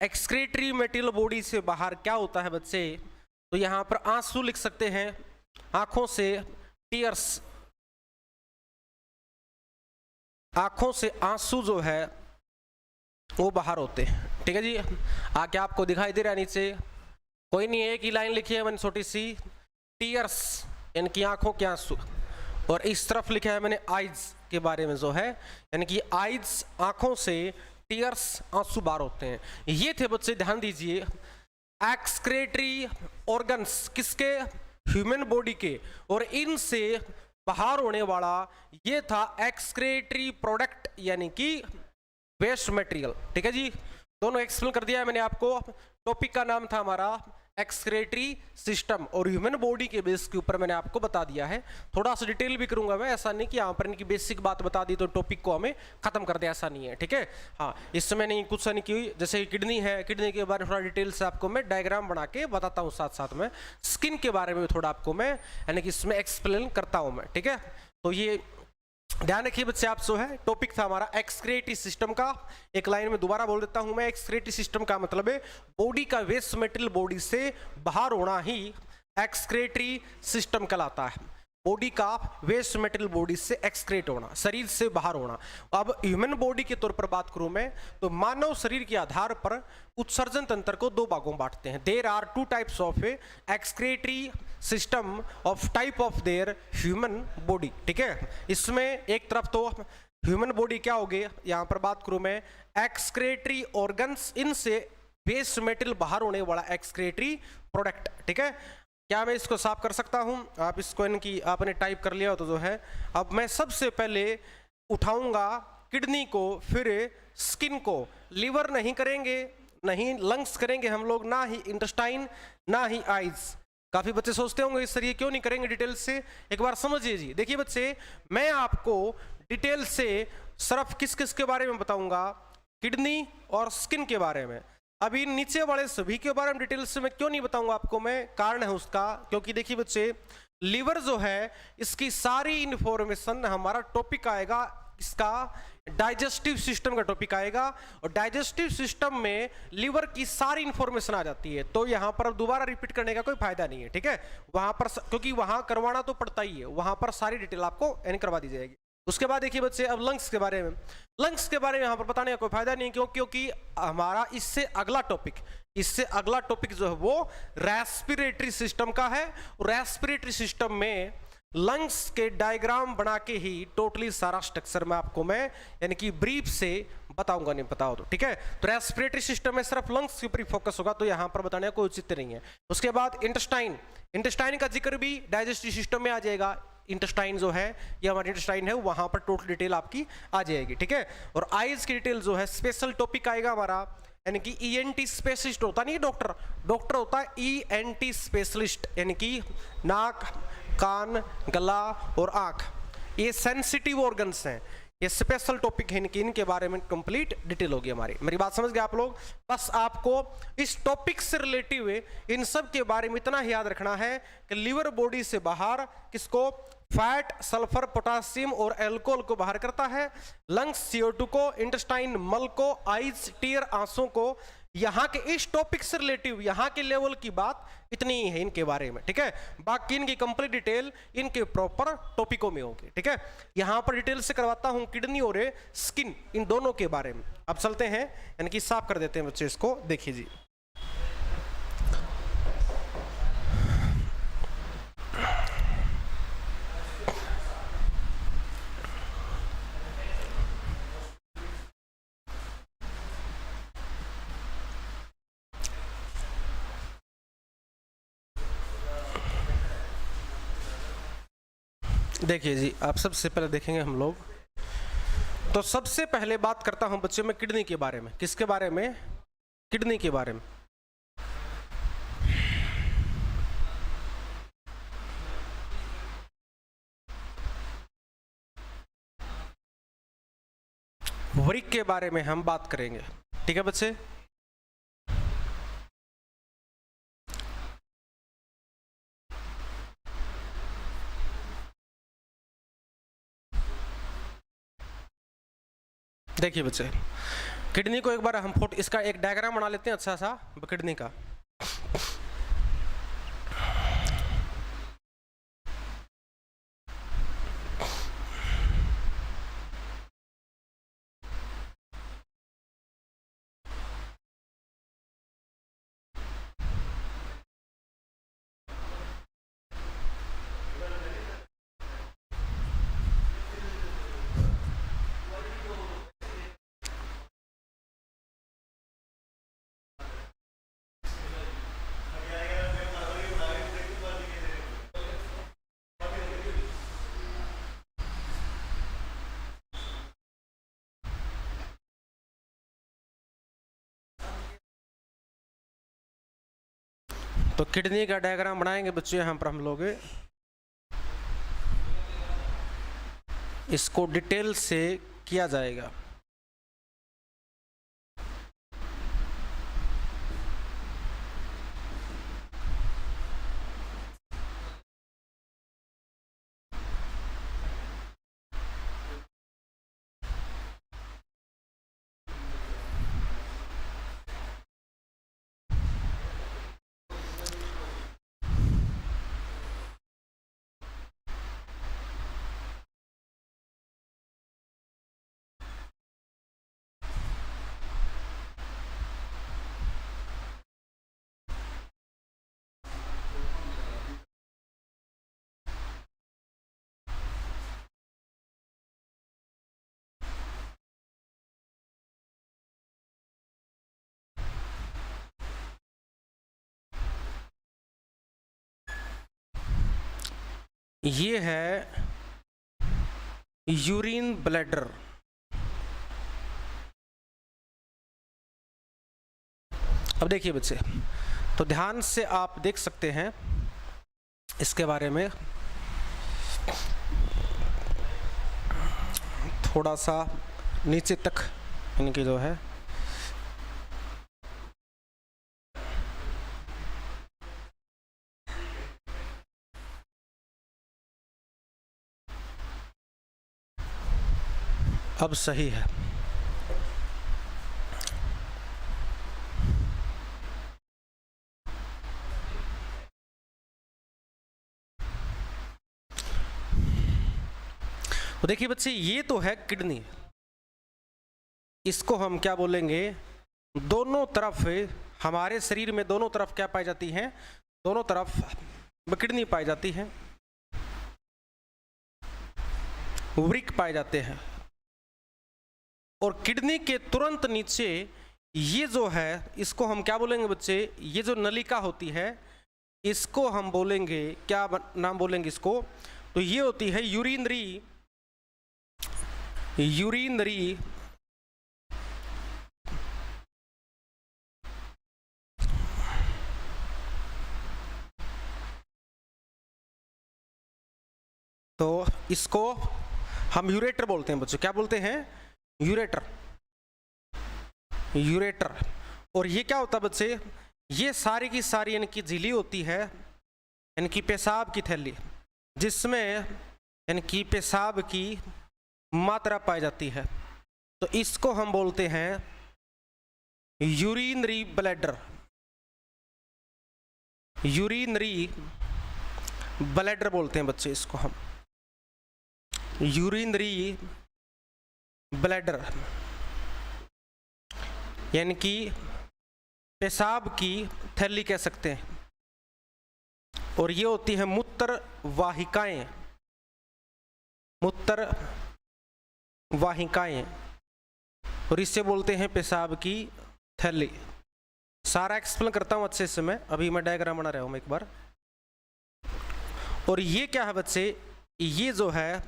Speaker 1: एक्सक्रीटरी मेटेरियल बॉडी से बाहर क्या होता है बच्चे, तो यहाँ पर आंसू लिख सकते हैं, आंखों से टीयर्स, आंखों से आंसू जो है वो बाहर होते हैं। ठीक है जी, आगे आपको दिखाई दे रहा है नीचे, कोई नहीं, एक ही लाइन लिखी है मैंने छोटी सी, टीयर्स यानी कि आंखों के आंसू, और इस तरफ लिखा है मैंने आइज के बारे में जो है, यानी कि आइज आंखों से, टीयर्स आंसू बाहर होते हैं। ये थे बच्चे, ध्यान दीजिए, एक्सक्रीटरी ऑर्गन्स किसके, ह्यूमन बॉडी के, और इनसे बाहर होने वाला ये था एक्सक्रीटरी प्रोडक्ट यानी कि वेस्ट मटेरियल। ठीक है जी, दोनों एक्सप्लेन कर दिया है मैंने आपको। टॉपिक का नाम था हमारा एक्सक्रीटरी सिस्टम, और ह्यूमन बॉडी के बेस के ऊपर मैंने आपको बता दिया है। थोड़ा सा डिटेल भी करूंगा मैं, ऐसा नहीं कि यहाँ पर इनकी बेसिक बात बता दी तो टॉपिक को हमें खत्म कर दिया, ऐसा नहीं है। ठीक है, हाँ, इससे मैंने कुछ नहीं की, जैसे किडनी है, किडनी के बारे में थोड़ा डिटेल से आपको मैं डायग्राम बना के बताता हूँ, साथ साथ में स्किन के बारे में थोड़ा आपको मैं यानी कि इसमें एक्सप्लेन करता हूँ मैं। ठीक है, तो ये ध्यान रखिए बच्चे, आप जो है टॉपिक था हमारा एक्सक्रीटरी सिस्टम का। एक लाइन में दोबारा बोल देता हूं मैं, एक्सक्रीटरी सिस्टम का मतलब है बॉडी का वेस्ट मटेरियल बॉडी से बाहर होना ही एक्सक्रीटरी सिस्टम कहलाता है। बॉडी का वेस्ट मटेरियल बॉडी से एक्सक्रीट होना, शरीर से बाहर होना। अब ह्यूमन बॉडी के तौर पर बात करूं मैं, तो मानव शरीर के आधार पर उत्सर्जन तंत्र को दो भागों में बांटते हैं। There are two types of excretory system of type of their human body. ठीक है, इसमें एक तरफ तो ह्यूमन बॉडी क्या हो गई, यहां पर बात करूं मैं एक्सक्रीटरी ऑर्गन्स, इनसे वेस्ट मटेरियल बाहर होने वाला एक्सक्रीटरी प्रोडक्ट। ठीक है, क्या मैं इसको साफ कर सकता हूं, आप इसको इनकी आपने टाइप कर लिया तो जो है, अब मैं सबसे पहले उठाऊंगा किडनी को, फिर स्किन को, लिवर नहीं करेंगे, नहीं लंग्स करेंगे हम लोग, ना ही इंटेस्टाइन, ना ही आइज। काफी बच्चे सोचते होंगे सर ये क्यों नहीं करेंगे डिटेल से, एक बार समझिए जी। देखिए बच्चे, मैं आपको डिटेल से सिर्फ किस किस के बारे में बताऊंगा, किडनी और स्किन के बारे में। अभी नीचे वाले सभी के बारे में डिटेल से मैं क्यों नहीं बताऊंगा आपको मैं, कारण है उसका, क्योंकि देखिए बच्चे, लिवर जो है इसकी सारी इंफॉर्मेशन, हमारा टॉपिक आएगा इसका डाइजेस्टिव सिस्टम का टॉपिक आएगा, और डाइजेस्टिव सिस्टम में लिवर की सारी इंफॉर्मेशन आ जाती है। तो यहाँ पर अब दोबारा रिपीट करने का कोई फायदा नहीं है। ठीक है, वहां पर क्योंकि वहां करवाना तो पड़ता ही है, वहां पर सारी डिटेल आपको यानी करवा दी जाएगी। उसके बाद देखिए बच्चे, अब लंग्स के बारे में, लंग्स के बारे में यहाँ पर बताने का कोई फायदा नहीं, क्योंकि हमारा इससे अगला टॉपिक जो है वो रेस्पिरेटरी सिस्टम का है। रेस्पिरेटरी सिस्टम में लंग्स के डायग्राम बना के ही टोटली सारा स्ट्रक्चर में आपको मैं यानी कि ब्रीफ से बताऊंगा, नहीं बताओ तो। ठीक है, तो रेस्पिरेटरी सिस्टम में सिर्फ लंग्स के ऊपर फोकस होगा, तो यहाँ पर बताने का कोई उचित नहीं है। उसके बाद इंटेस्टाइन, इंटेस्टाइन का जिक्र भी डाइजेस्टिव सिस्टम में आ जाएगा। इंटेस्टाइन जो है, ये हमारा इंटेस्टाइन है, वहां पर टोटल डिटेल आपकी आ जाएगी। ठीक है, और आइज की डिटेल जो है स्पेशल टॉपिक आएगा हमारा, यानी कि ईएनटी स्पेशलिस्ट होता नहीं डॉक्टर, डॉक्टर होता है ईएनटी स्पेशलिस्ट, यानी कि नाक, कान, गला और आंख, ये सेंसिटिव ऑर्गन्स हैं, ये स्पेशल टॉपिक है, इनके बारे में कंप्लीट डिटेल होगी हमारी। मेरी बात समझ गए आप लोग? बस आपको इस टॉपिक से रिलेटिव इन सब के बारे में इतना ही याद रखना है कि लिवर बॉडी से बाहर किसको, फैट, सल्फर, पोटासियम और अल्कोहल को बाहर करता है, लंग्स CO2 को, इंटेस्टाइन मल को, आइज टीयर आंसू को। यहाँ के इस टॉपिक से रिलेटिव यहाँ के लेवल की बात इतनी ही है इनके बारे में। ठीक है, बाकी इनकी कंप्लीट डिटेल इनके प्रॉपर टॉपिकों में होगी। ठीक है, यहाँ पर डिटेल से करवाता हूँ किडनी और स्किन, इन दोनों के बारे में। अब चलते हैं, यानी कि साफ कर देते हैं बच्चे इसको। देखिए जी, देखिए जी, आप सबसे पहले देखेंगे हम लोग, तो सबसे पहले बात करता हूं बच्चे में किडनी के बारे में। किसके बारे में? किडनी के बारे में। वृक्क के बारे में हम बात करेंगे। ठीक है बच्चे, देखिए बच्चे, किडनी को एक बार हम फोटो, इसका एक डायग्राम बना लेते हैं अच्छा सा किडनी का। तो किडनी का डायग्राम बनाएंगे बच्चों यहाँ पर हम लोग, इसको डिटेल से किया जाएगा। ये है यूरिन ब्लैडर। अब देखिए बच्चे, तो ध्यान से आप देख सकते हैं इसके बारे में, थोड़ा सा नीचे तक इनकी जो है अब सही है। तो देखिए बच्चे, ये तो है किडनी, इसको हम क्या बोलेंगे, दोनों तरफ हमारे शरीर में दोनों तरफ क्या पाई जाती हैं, दोनों तरफ किडनी पाई जाती है, वृक्क पाए जाते हैं। और किडनी के तुरंत नीचे ये जो है, इसको हम क्या बोलेंगे बच्चे, ये जो नलिका होती है इसको हम बोलेंगे, क्या नाम बोलेंगे इसको, तो ये होती है यूरिनरी तो इसको हम यूरेटर बोलते हैं बच्चों। क्या बोलते हैं? यूरेटर। और ये क्या होता है बच्चे, ये सारी की सारी इनकी झिल्ली होती है, इनकी पेशाब की थैली, जिसमें इनकी पेशाब की मात्रा पाई जाती है। तो इसको हम बोलते हैं यूरिनरी ब्लैडर। यूरिनरी ब्लैडर बोलते हैं बच्चे इसको हम, यूरिनरी ब्लैडर, यानी कि पेशाब की थैली कह सकते हैं। और ये होती है मूत्र वाहिकाएं, मूत्र वाहिकाएं, और इससे बोलते हैं पेशाब की थैली। सारा एक्सप्लेन करता हूं अच्छे से मैं, अभी मैं डायग्राम बना रहा हूं एक बार। और ये क्या है बच्चे, ये जो है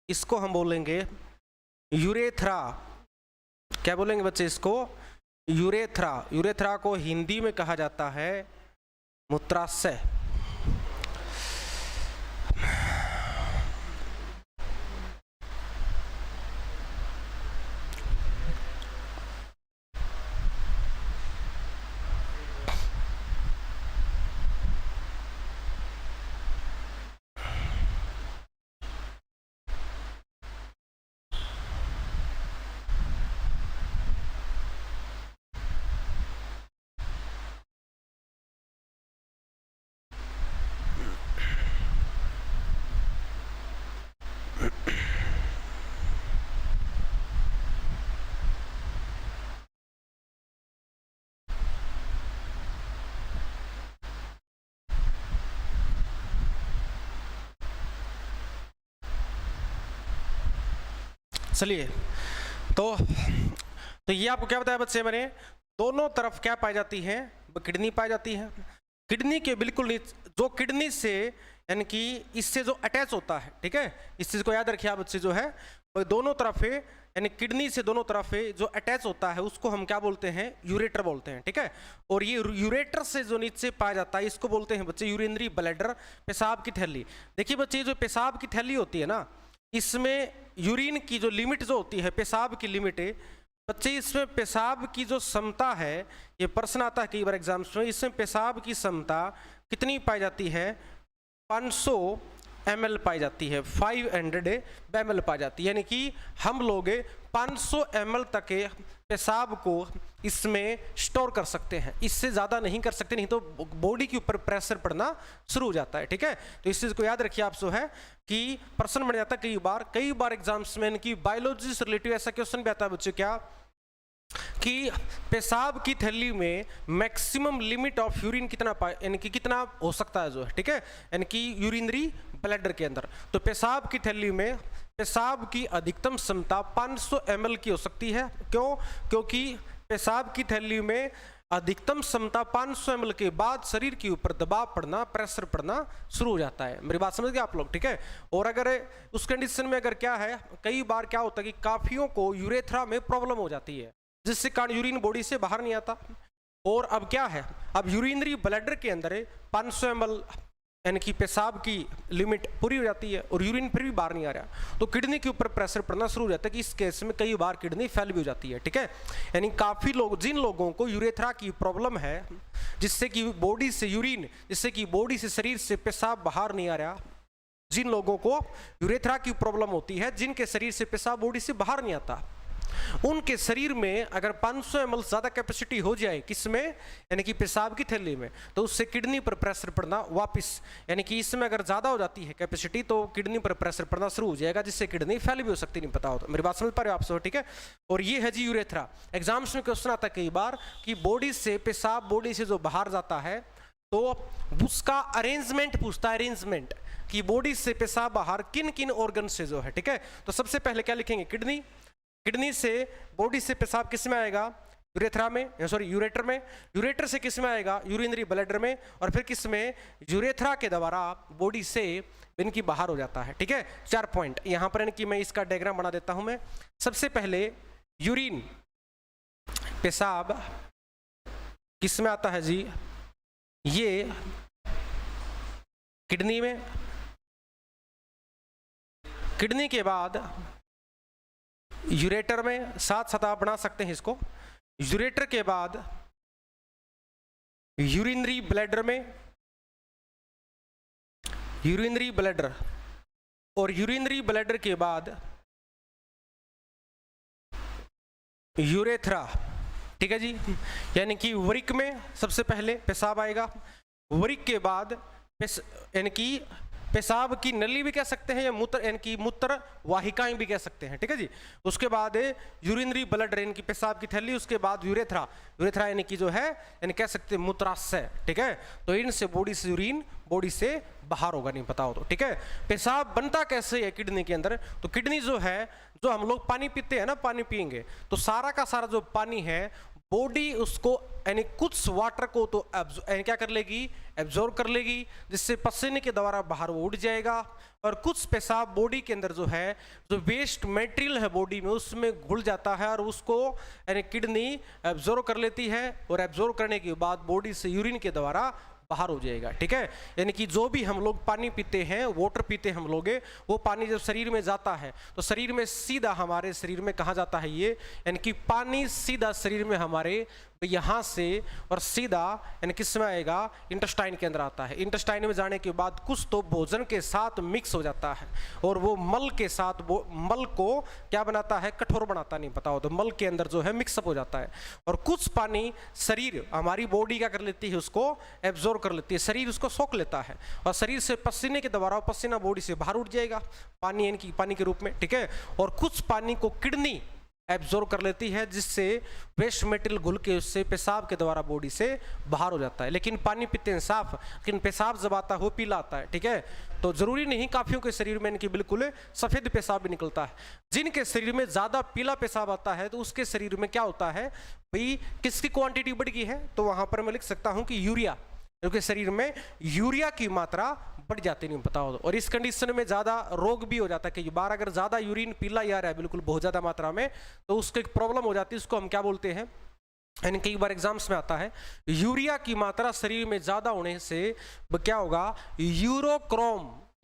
Speaker 1: इसको हम बोलेंगे यूरेथ्रा। क्या बोलेंगे बच्चे इसको? यूरेथ्रा। यूरेथ्रा को हिंदी में कहा जाता है मूत्राशय। चलिए, तो ये आपको क्या बताया बच्चे मैंने, दोनों तरफ क्या पाई जाती है, किडनी पाई जाती है। किडनी के बिल्कुल नीचे जो किडनी से यानी कि इससे जो अटैच होता है, ठीक है, इस चीज को याद रखिए आप बच्चे, जो है वो दोनों तरफ है, यानी किडनी से दोनों तरफ है जो अटैच होता है उसको हम क्या बोलते हैं, यूरेटर बोलते हैं, ठीक है। और ये यूरेटर से जो नीचे पाया जाता है इसको बोलते हैं बच्चे यूरिनरी ब्लैडर, पेशाब की थैली। देखिए बच्चे, जो पेशाब की थैली होती है ना, इसमें यूरिन की जो लिमिट जो होती है, पेशाब की लिमिट है बच्चे, इसमें पेशाब की जो क्षमता है, ये प्रश्न आता है कई बार एग्जाम्स में, इसमें पेशाब की क्षमता कितनी पाई जाती है, 500 ml पाई जाती है, 500 ml पाई जाती है, यानी कि हम लोग 500 ml तक के पेशाब को इसमें स्टोर कर सकते हैं, इससे ज़्यादा नहीं कर सकते, नहीं तो बॉडी के ऊपर प्रेशर पड़ना शुरू हो जाता है, ठीक है। तो इस चीज़ को याद रखिए आप, जो है कि प्रश्न बन जाता है कई बार एग्जाम्स में, कि बायोलॉजी से रिलेटिव ऐसा क्वेश्चन भी आता है बच्चों, क्या कि पेशाब की थैली में मैक्सिमम लिमिट ऑफ यूरिन कितना यानी कि कितना हो सकता है, जो है, ठीक है, यानी कि यूरिनरी ब्लैडर के अंदर। तो पेशाब की थैली में पेशाब की अधिकतम क्षमता 500 ml की हो सकती है। क्यों? क्योंकि पेशाब की थैली में अधिकतम क्षमता 500 ml के बाद शरीर के ऊपर दबाव पड़ना, प्रेशर पड़ना शुरू हो जाता है। मेरी बात समझ गए आप लोग, ठीक है। और अगर उस कंडीशन में अगर क्या है, कई बार क्या होता है कि काफियों को यूरेथ्रा में प्रॉब्लम हो जाती है, जिससे कारण यूरिन बॉडी से बाहर नहीं आता। और अब क्या है, अब यूरिनरी ब्लैडर के अंदर 500 ml यानी कि पेशाब की लिमिट पूरी हो जाती है और यूरिन फिर भी बाहर नहीं आ रहा, तो किडनी के ऊपर प्रेशर पड़ना शुरू हो जाता है, कि इस केस में कई बार किडनी फेल भी हो जाती है, ठीक है। यानी काफ़ी लोग, जिन लोगों को यूरेथ्रा की प्रॉब्लम है, जिससे कि बॉडी से यूरिन, जिससे कि बॉडी से, शरीर से पेशाब बाहर नहीं आ रहा, जिन लोगों को यूरेथ्रा की प्रॉब्लम होती है, जिनके शरीर से पेशाब बॉडी से बाहर नहीं आता, उनके शरीर में अगर 500 ml ज़्यादा कैपेसिटी हो जाए, किसमें, यानी कि पेशाब की थैली में, तो उससे किडनी पर प्रेशर पड़ना वापस, यानी कि इसमें अगर ज़्यादा हो जाती है कैपेसिटी, तो किडनी पर प्रेशर पड़ना शुरू हो जाएगा, जिससे किडनी फेल भी हो सकती, नहीं पता हो तो। मेरी बात समझ पा रहे हो आप सब, ठीक है। और ये है जी यूरेथ्रा। एग्जाम्स में क्वेश्चन आता है कई बार कि बॉडी से पेशाब, बॉडी से जो बाहर जाता है, तो उसका अरेंजमेंट पूछता है, अरेंजमेंट कि बॉडी से पेशाब बाहर किन किन ऑर्गन से जो है, ठीक है। तो सबसे पहले क्या लिखेंगे, किडनी। किडनी से, बॉडी से पेशाब किस में आएगा, यूरेथ्रा में, सॉरी यूरेटर में। यूरेटर से किस में आएगा, यूरिनरी ब्लैडर में। और फिर किस में, यूरेथ्रा के द्वारा बॉडी से इनकी बाहर हो जाता है, ठीक है। 4 पॉइंट यहाँ पर इनकी मैं इसका डायग्राम बना देता हूं मैं। सबसे पहले यूरिन, पेशाब किस में आता है जी, ये किडनी में। किडनी के बाद यूरेटर में, साथ साथ आप बना सकते हैं इसको। यूरेटर के बाद यूरिनरी ब्लैडर में, यूरिनरी ब्लैडर, और यूरिनरी ब्लैडर के बाद यूरेथ्रा, ठीक है जी। यानी कि वरिक में सबसे पहले पेशाब आएगा, वरिक के बाद यानी कि पेशाब की नली भी कह सकते हैं, या मूत्र, यानी कि मूत्र वाहिकाएं भी कह सकते हैं, ठीक है जी। उसके बाद यूरिनरी ब्लैडर, यानी कि पेशाब की थैली। उसके बाद यूरेथ्रा, यूरेथ्रा यानी कि जो है, यानी कह सकते हैं मूत्राशय, ठीक है। तो इनसे बॉडी से यूरिन बॉडी से बाहर होगा, नहीं पता हो तो, ठीक है। पेशाब बनता कैसे है किडनी के अंदर, तो किडनी जो है, जो हम लोग पानी पीते हैं ना, पानी पियेंगे तो सारा का सारा जो पानी है, बॉडी उसको यानी कुछ वाटर को तो क्या कर लेगी, एब्जॉर्ब कर लेगी, जिससे पसीने के द्वारा बाहर वो उड़ जाएगा। और कुछ पेशाब बॉडी के अंदर जो है, जो वेस्ट मटेरियल है बॉडी में, उसमें घुल जाता है और उसको यानी किडनी एब्जॉर्ब कर लेती है। और एब्जॉर्ब करने के बाद बॉडी से यूरिन के द्वारा बाहर हो जाएगा, ठीक है। यानी कि जो भी हम लोग पानी पीते हैं, वाटर पीते हैं हम लोग, वो पानी जब शरीर में जाता है तो शरीर में सीधा, हमारे शरीर में कहाँ जाता है ये, यानी कि पानी सीधा शरीर में हमारे यहाँ से और सीधा यानी किस में आएगा, इंटेस्टाइन के अंदर आता है। इंटेस्टाइन में जाने के बाद कुछ तो भोजन के साथ मिक्स हो जाता है, और वो मल के साथ, वो मल को क्या बनाता है, कठोर बनाता, नहीं पता हो तो, मल के अंदर जो है मिक्सअप हो जाता है। और कुछ पानी शरीर, हमारी बॉडी क्या कर लेती है, उसको एब्जॉर्ब कर लेती है, शरीर उसको सोख लेता है, और शरीर से पसीने के द्वारा पसीना बॉडी से बाहर उठ जाएगा, पानी यानी कि पानी के रूप में, ठीक है। और कुछ पानी को किडनी एब्जॉर्ब कर लेती है, जिससे वेस्ट मटेरियल घुल के उससे पेशाब के द्वारा बॉडी से बाहर हो जाता है। लेकिन पानी पीते हैं साफ, लेकिन पेशाब जब आता है वो पीला आता है, ठीक है। तो जरूरी नहीं काफियों के शरीर में इनकी बिल्कुल सफेद पेशाब भी निकलता है। जिनके शरीर में ज्यादा पीला पेशाब आता है तो उसके शरीर में क्या होता है भाई, किसकी क्वांटिटी बढ़ गई है, तो वहां पर मैं लिख सकता हूं कि यूरिया, क्योंकि शरीर में यूरिया की मात्रा बढ़ जाती नहीं पता हो। और इस कंडीशन में ज्यादा रोग भी हो जाता है कि बार अगर ज्यादा यूरिन पीला ही आ रहा है बिल्कुल बहुत ज्यादा मात्रा में, तो उसको एक प्रॉब्लम हो जाती है, उसको हम क्या बोलते हैं, यानी कई बार एग्जाम्स में आता है यूरिया की मात्रा शरीर में ज्यादा होने से क्या होगा,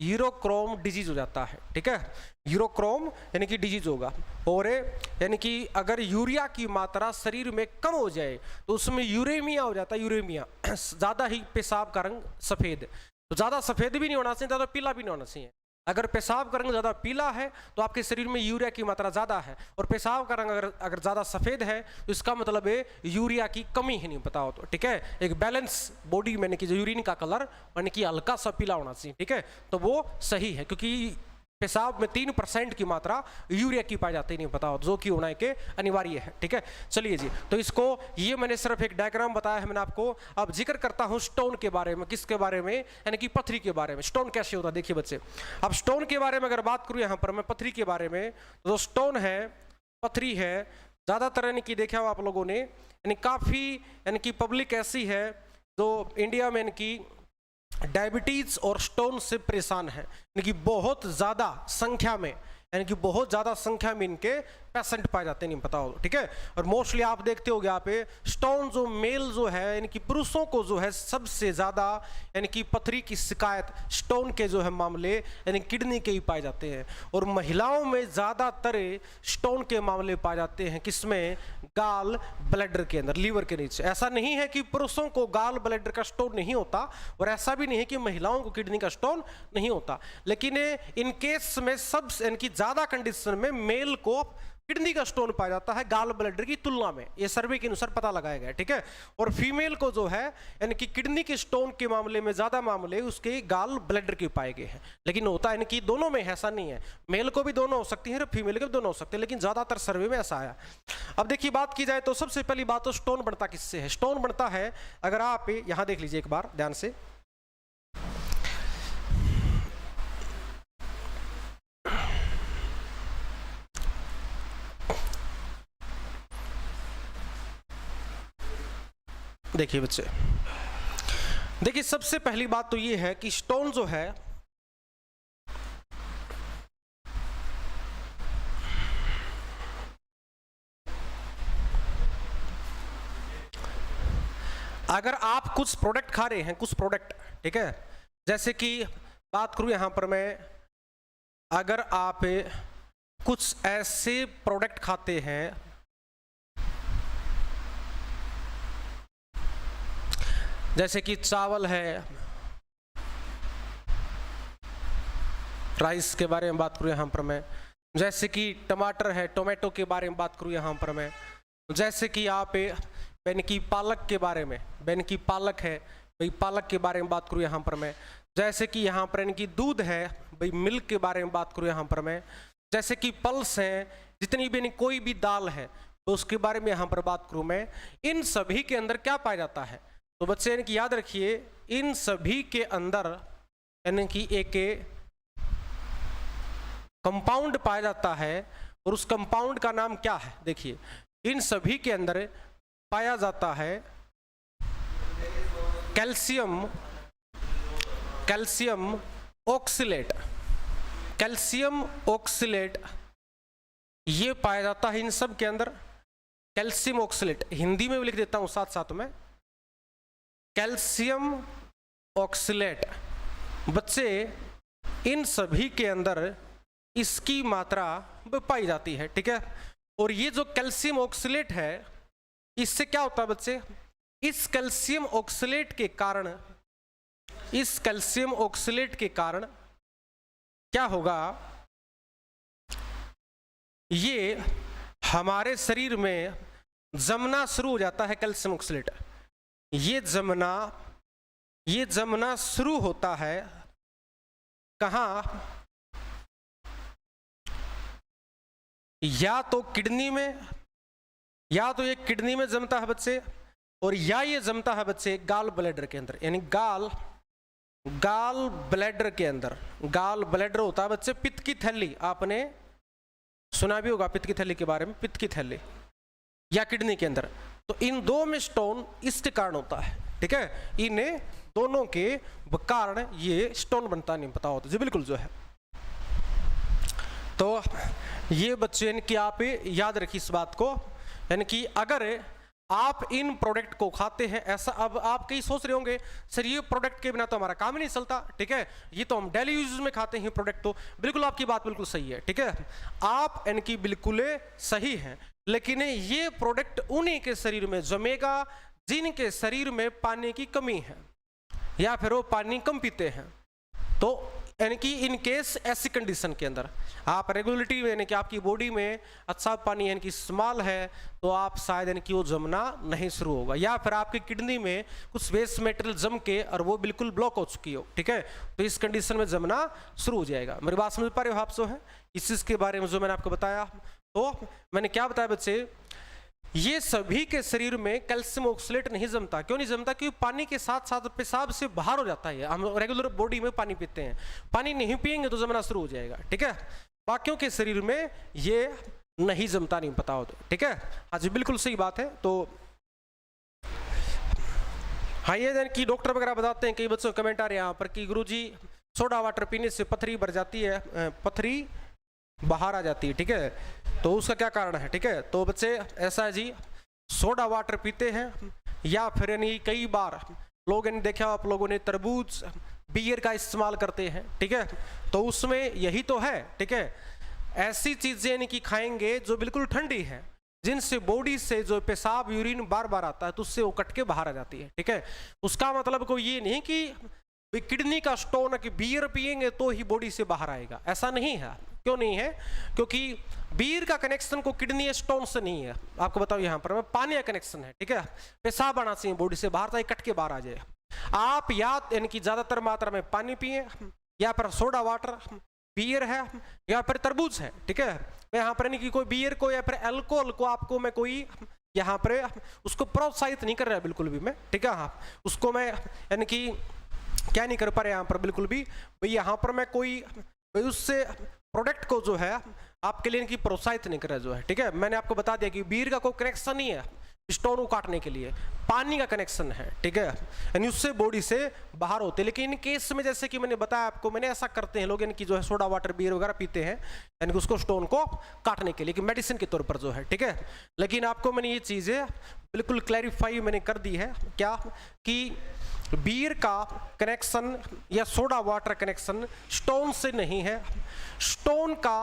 Speaker 1: यूरोक्रोम डिजीज हो जाता है, ठीक है। यूरोक्रोम यानी कि डिजीज होगा। और यानी कि अगर यूरिया की मात्रा शरीर में कम हो जाए तो उसमें यूरेमिया हो जाता है, यूरेमिया ज्यादा ही पेशाब का रंग सफेद, तो ज्यादा सफेद भी नहीं होना चाहिए, ज्यादा पीला भी नहीं होना चाहिए। अगर पेशाब का रंग ज्यादा पीला है तो आपके शरीर में यूरिया की मात्रा ज्यादा है, और पेशाब का रंग अगर ज्यादा सफेद है तो इसका मतलब है यूरिया की कमी है, नहीं पता हो तो, ठीक है। एक बैलेंस बॉडी में कि जो यूरिन का कलर यानी कि हल्का सा पीला होना चाहिए, ठीक है, तो वो सही है, क्योंकि पेशाब में 3% की मात्रा यूरिया की पाई जाती नहीं पता हो, जो कि होना के अनिवार्य है, ठीक है। चलिए जी, तो इसको ये मैंने सिर्फ एक डायग्राम बताया है मैंने आपको। अब जिक्र करता हूं स्टोन के बारे में, किसके बारे में, यानी कि पथरी के बारे में। स्टोन कैसे होता है देखिए बच्चे, अब स्टोन के बारे में अगर बात करूं यहां पर मैं पथरी के बारे में, तो स्टोन है, पथरी है, ज्यादातर यानी कि देखा हो आप लोगों ने, यानी काफी यानी कि पब्लिक ऐसी है जो इंडिया में यानी कि डायबिटीज और स्टोन से परेशान है, यानी कि बहुत ज्यादा संख्या में, यानी कि बहुत ज्यादा संख्या में इनके पेशेंट पाए जाते नहीं पता हो, ठीक है। और मोस्टली आप देखते होंगे यहाँ पे स्टोन जो मेल जो है यानी कि पुरुषों को जो है सबसे ज्यादा यानी कि पथरी की शिकायत स्टोन के जो है मामले यानी किडनी के ही पाए जाते हैं, और महिलाओं में ज्यादातर स्टोन के मामले पाए जाते हैं किसमें, गाल ब्लैडर के अंदर, लीवर के नीचे। ऐसा नहीं है कि पुरुषों को गाल ब्लैडर का स्टोन नहीं होता, और ऐसा भी नहीं है कि महिलाओं को किडनी का स्टोन नहीं होता, लेकिन इन केस में सब यानी कि ज्यादा कंडीशन में मेल को किडनी का स्टोन पाया जाता है गाल ब्लैडर की तुलना में, ये सर्वे के अनुसार पता लगाया गया, ठीक है। और फीमेल को जो है यानी कि किडनी के स्टोन के मामले में ज्यादा मामले उसके गाल ब्लैडर के पाए गए हैं, लेकिन होता है यानी कि दोनों में ऐसा नहीं है, मेल को भी दोनों हो सकती है, फीमेल को भी दोनों हो सकते हैं, लेकिन ज्यादातर सर्वे में ऐसा आया। अब देखिए बात की जाए तो सबसे पहली बात तो स्टोन बनता किससे है, स्टोन बनता है, अगर आप यहां देख लीजिए एक बार ध्यान से, देखिए बच्चे, देखिए सबसे पहली बात तो ये है कि स्टोन जो है अगर आप कुछ प्रोडक्ट खा रहे हैं, कुछ प्रोडक्ट, ठीक है, जैसे कि बात करूं यहां पर मैं, अगर आप कुछ ऐसे प्रोडक्ट खाते हैं जैसे कि चावल है, राइस के बारे में बात करूं यहां पर मैं, जैसे कि टमाटर है, टोमेटो के बारे में बात करूं यहां पर मैं, जैसे कि आप यानी कि पालक के बारे में, यानी कि पालक है भाई, पालक के बारे में बात करूं यहां पर मैं, जैसे कि यहाँ पर यानी कि दूध है भाई, मिल्क के बारे में बात करूं यहाँ पर मैं, जैसे कि पल्स है, जितनी भी कोई भी दाल है तो उसके बारे में यहाँ पर बात करूं मैं, इन सभी के अंदर क्या पाया जाता है, तो बच्चे यानी कि याद रखिए इन सभी के अंदर यानी कि एक कंपाउंड पाया जाता है, और उस कंपाउंड का नाम क्या है, देखिए इन सभी के अंदर पाया जाता है calcium, calcium oxalate, calcium oxalate ये पाया जाता है इन सब के अंदर, कैल्शियम ऑक्सिलेट, हिंदी में भी लिख देता हूं साथ साथ में, कैल्शियम ऑक्सिलेट बच्चे इन सभी के अंदर इसकी मात्रा पाई जाती है, ठीक है। और ये जो कैल्शियम ऑक्सिलेट है इससे क्या होता है बच्चे, इस कैल्शियम ऑक्सिलेट के कारण, इस कैल्शियम ऑक्सिलेट के कारण क्या होगा, ये हमारे शरीर में जमना शुरू हो जाता है कैल्शियम ऑक्सिलेट, ये जमना शुरू होता है कहाँ, या तो किडनी में, या तो ये किडनी में जमता है बच्चे, और या ये जमता है बच्चे गाल ब्लैडर के अंदर, यानी गाल ब्लैडर के अंदर। गाल ब्लैडर होता है बच्चे पित्त की थैली, आपने सुना भी होगा पित्त की थैली के बारे में, पित्त की थैली या किडनी के अंदर। तो इन दो में स्टोन इसके कारण होता है, ठीक है, इन्हें दोनों के कारण ये स्टोन बनता नहीं पता होता जी, बिल्कुल जो है। तो ये बच्चे यानी कि आप याद रखिए इस बात को, यानी कि अगर आप इन प्रोडक्ट को खाते हैं, ऐसा अब आप कई सोच रहे होंगे सर ये प्रोडक्ट के बिना तो हमारा काम ही नहीं चलता, ठीक है, ये तो हम डेली यूज में खाते हैं प्रोडक्ट, तो बिल्कुल आपकी बात बिल्कुल सही है, ठीक है, आप इनकी बिल्कुल सही हैं, लेकिन ये प्रोडक्ट उन्हीं के शरीर में जमेगा जिनके शरीर में पानी की कमी है या फिर वो पानी कम पीते हैं। तो यानी कि इन केस ऐसी कंडीशन के अंदर आप रेगुलरिटी यानी कि आपकी बॉडी में अच्छा पानी यानी कि इस्तेमाल है, तो आप शायद यानी कि वो जमना नहीं शुरू होगा, या फिर आपकी किडनी में कुछ वेस्ट मटेरियल जम के और वो बिल्कुल ब्लॉक हो चुकी हो, ठीक है, तो इस कंडीशन में जमना शुरू हो जाएगा। मेरी बात समझ पा रहे हो आप? जो है इस चीज़ के बारे में जो मैंने आपको बताया, तो मैंने क्या बताया बच्चे, ये सभी के शरीर में कैल्शियम ऑक्सलेट नहीं जमता। क्यों नहीं जमता? क्योंकि पानी के साथ साथ पेशाब से बाहर हो जाता है। हम रेगुलर बॉडी में पानी पीते हैं, पानी नहीं पिएंगे तो जमना शुरू हो जाएगा, ठीक है, बाकियों के शरीर में ये नहीं जमता, नहीं पता हो तो, ठीक है, हाँ जी बिल्कुल सही बात है। तो हाँ ये कि डॉक्टर वगैरह बताते हैं, कई बच्चों कमेंट आ रहे हैं यहाँ पर कि गुरुजी सोडा वाटर पीने से पथरी भर जाती है, पथरी बाहर आ जाती है, ठीक है, तो उसका क्या कारण है, ठीक है। तो बच्चे ऐसा है जी, सोडा वाटर पीते हैं या फिर यानी कई बार लोग ने देखा आप लोगों ने तरबूज बियर का इस्तेमाल करते हैं, ठीक है, तो उसमें यही तो है, ठीक है, ऐसी चीजें यानी कि खाएंगे जो बिल्कुल ठंडी है, जिनसे बॉडी से जो पेशाब यूरिन बार बार आता है तो उससे वो कट के बाहर आ जाती है, ठीक है। उसका मतलब कोई ये नहीं कि किडनी का स्टोन है कि बियर पिएंगे तो ही बॉडी से बाहर आएगा, ऐसा नहीं है। क्यों नहीं है? क्योंकि बीर का कनेक्शन को किडनी स्टोन से नहीं है, आपको बताओ यहाँ पर मैं पानी का कनेक्शन है, ठीक है, पेशाब आना चाहिए बॉडी से बाहर, ताकि कट के बाहर आ जाए। आप यानी कि ज्यादातर मात्रा में पानी पिए, या फिर सोडा वाटर, बियर है या फिर तरबूज है, ठीक है, यहाँ पर यानी कि कोई बियर को या फिर अल्कोहल को आपको मैं कोई यहाँ पर उसको प्रोत्साहित नहीं कर रहा है बिल्कुल भी मैं, ठीक है, हाँ उसको मैं यानी कि क्या नहीं कर पा रहे यहाँ पर बिल्कुल भी, भाई यहाँ पर मैं कोई उससे प्रोडक्ट को जो है आपके लिए इनकी प्रोत्साहित नहीं कर रहा जो है, ठीक है। मैंने आपको बता दिया कि बीर का कोई कनेक्शन नहीं है स्टोन को काटने के लिए, पानी का कनेक्शन है, ठीक है, यानी उससे बॉडी से बाहर होते हैं। लेकिन इन केस में जैसे कि मैंने बताया आपको, मैंने ऐसा करते हैं लोग इनकी जो है सोडा वाटर बियर वगैरह पीते हैं यानी उसको स्टोन को काटने के लिए, कि मेडिसिन के तौर पर जो है, ठीक है। लेकिन आपको मैंने ये चीजें बिल्कुल क्लैरिफाई मैंने कर दी है, क्या कि बीर का कनेक्शन या सोडा वाटर कनेक्शन स्टोन से नहीं है, स्टोन का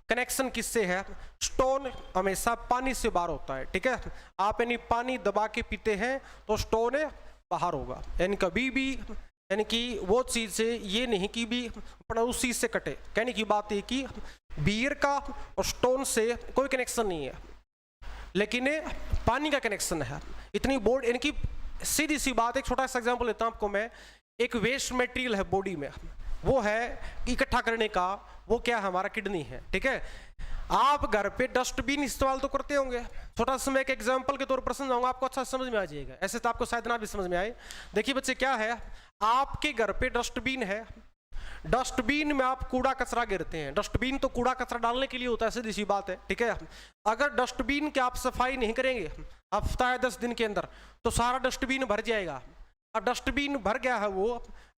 Speaker 1: कनेक्शन किससे है? स्टोन हमेशा पानी से बाहर होता है, ठीक है, आप यानी पानी दबा के पीते हैं तो स्टोन बाहर होगा, यानी कभी भी यानी कि वो चीज से ये नहीं कि भी उसी से कटे। कहने की बात ये कि बीर का और स्टोन से कोई कनेक्शन नहीं है, लेकिन पानी का कनेक्शन है। इतनी बोर्ड यानी कि सीधी सी बात, एक छोटा सा एग्जांपल लेता हूं आपको मैं, एक वेस्ट मटेरियल है बॉडी में, वो है इकट्ठा करने का, वो क्या हमारा किडनी है, ठीक है। आप घर पे डस्टबिन इस्तेमाल तो करते होंगे, छोटा सा मैं एक एग्जांपल के तौर पर समझाऊंगा, आपको अच्छा समझ में आ जाएगा, ऐसे तो आपको शायद ना भी समझ में आए। देखिए बच्चे क्या है, आपके घर पे डस्टबिन है, डस्टबिन में आप कूड़ा कचरा गिरते हैं, डस्टबिन तो कूड़ा कचरा डालने के लिए होता है, सीधी सी बात है, ठीक है। अगर डस्टबिन की आप सफाई नहीं करेंगे हफ्ता या 10 दिन के अंदर, तो सारा डस्टबिन भर जाएगा, और डस्टबिन भर गया है वो,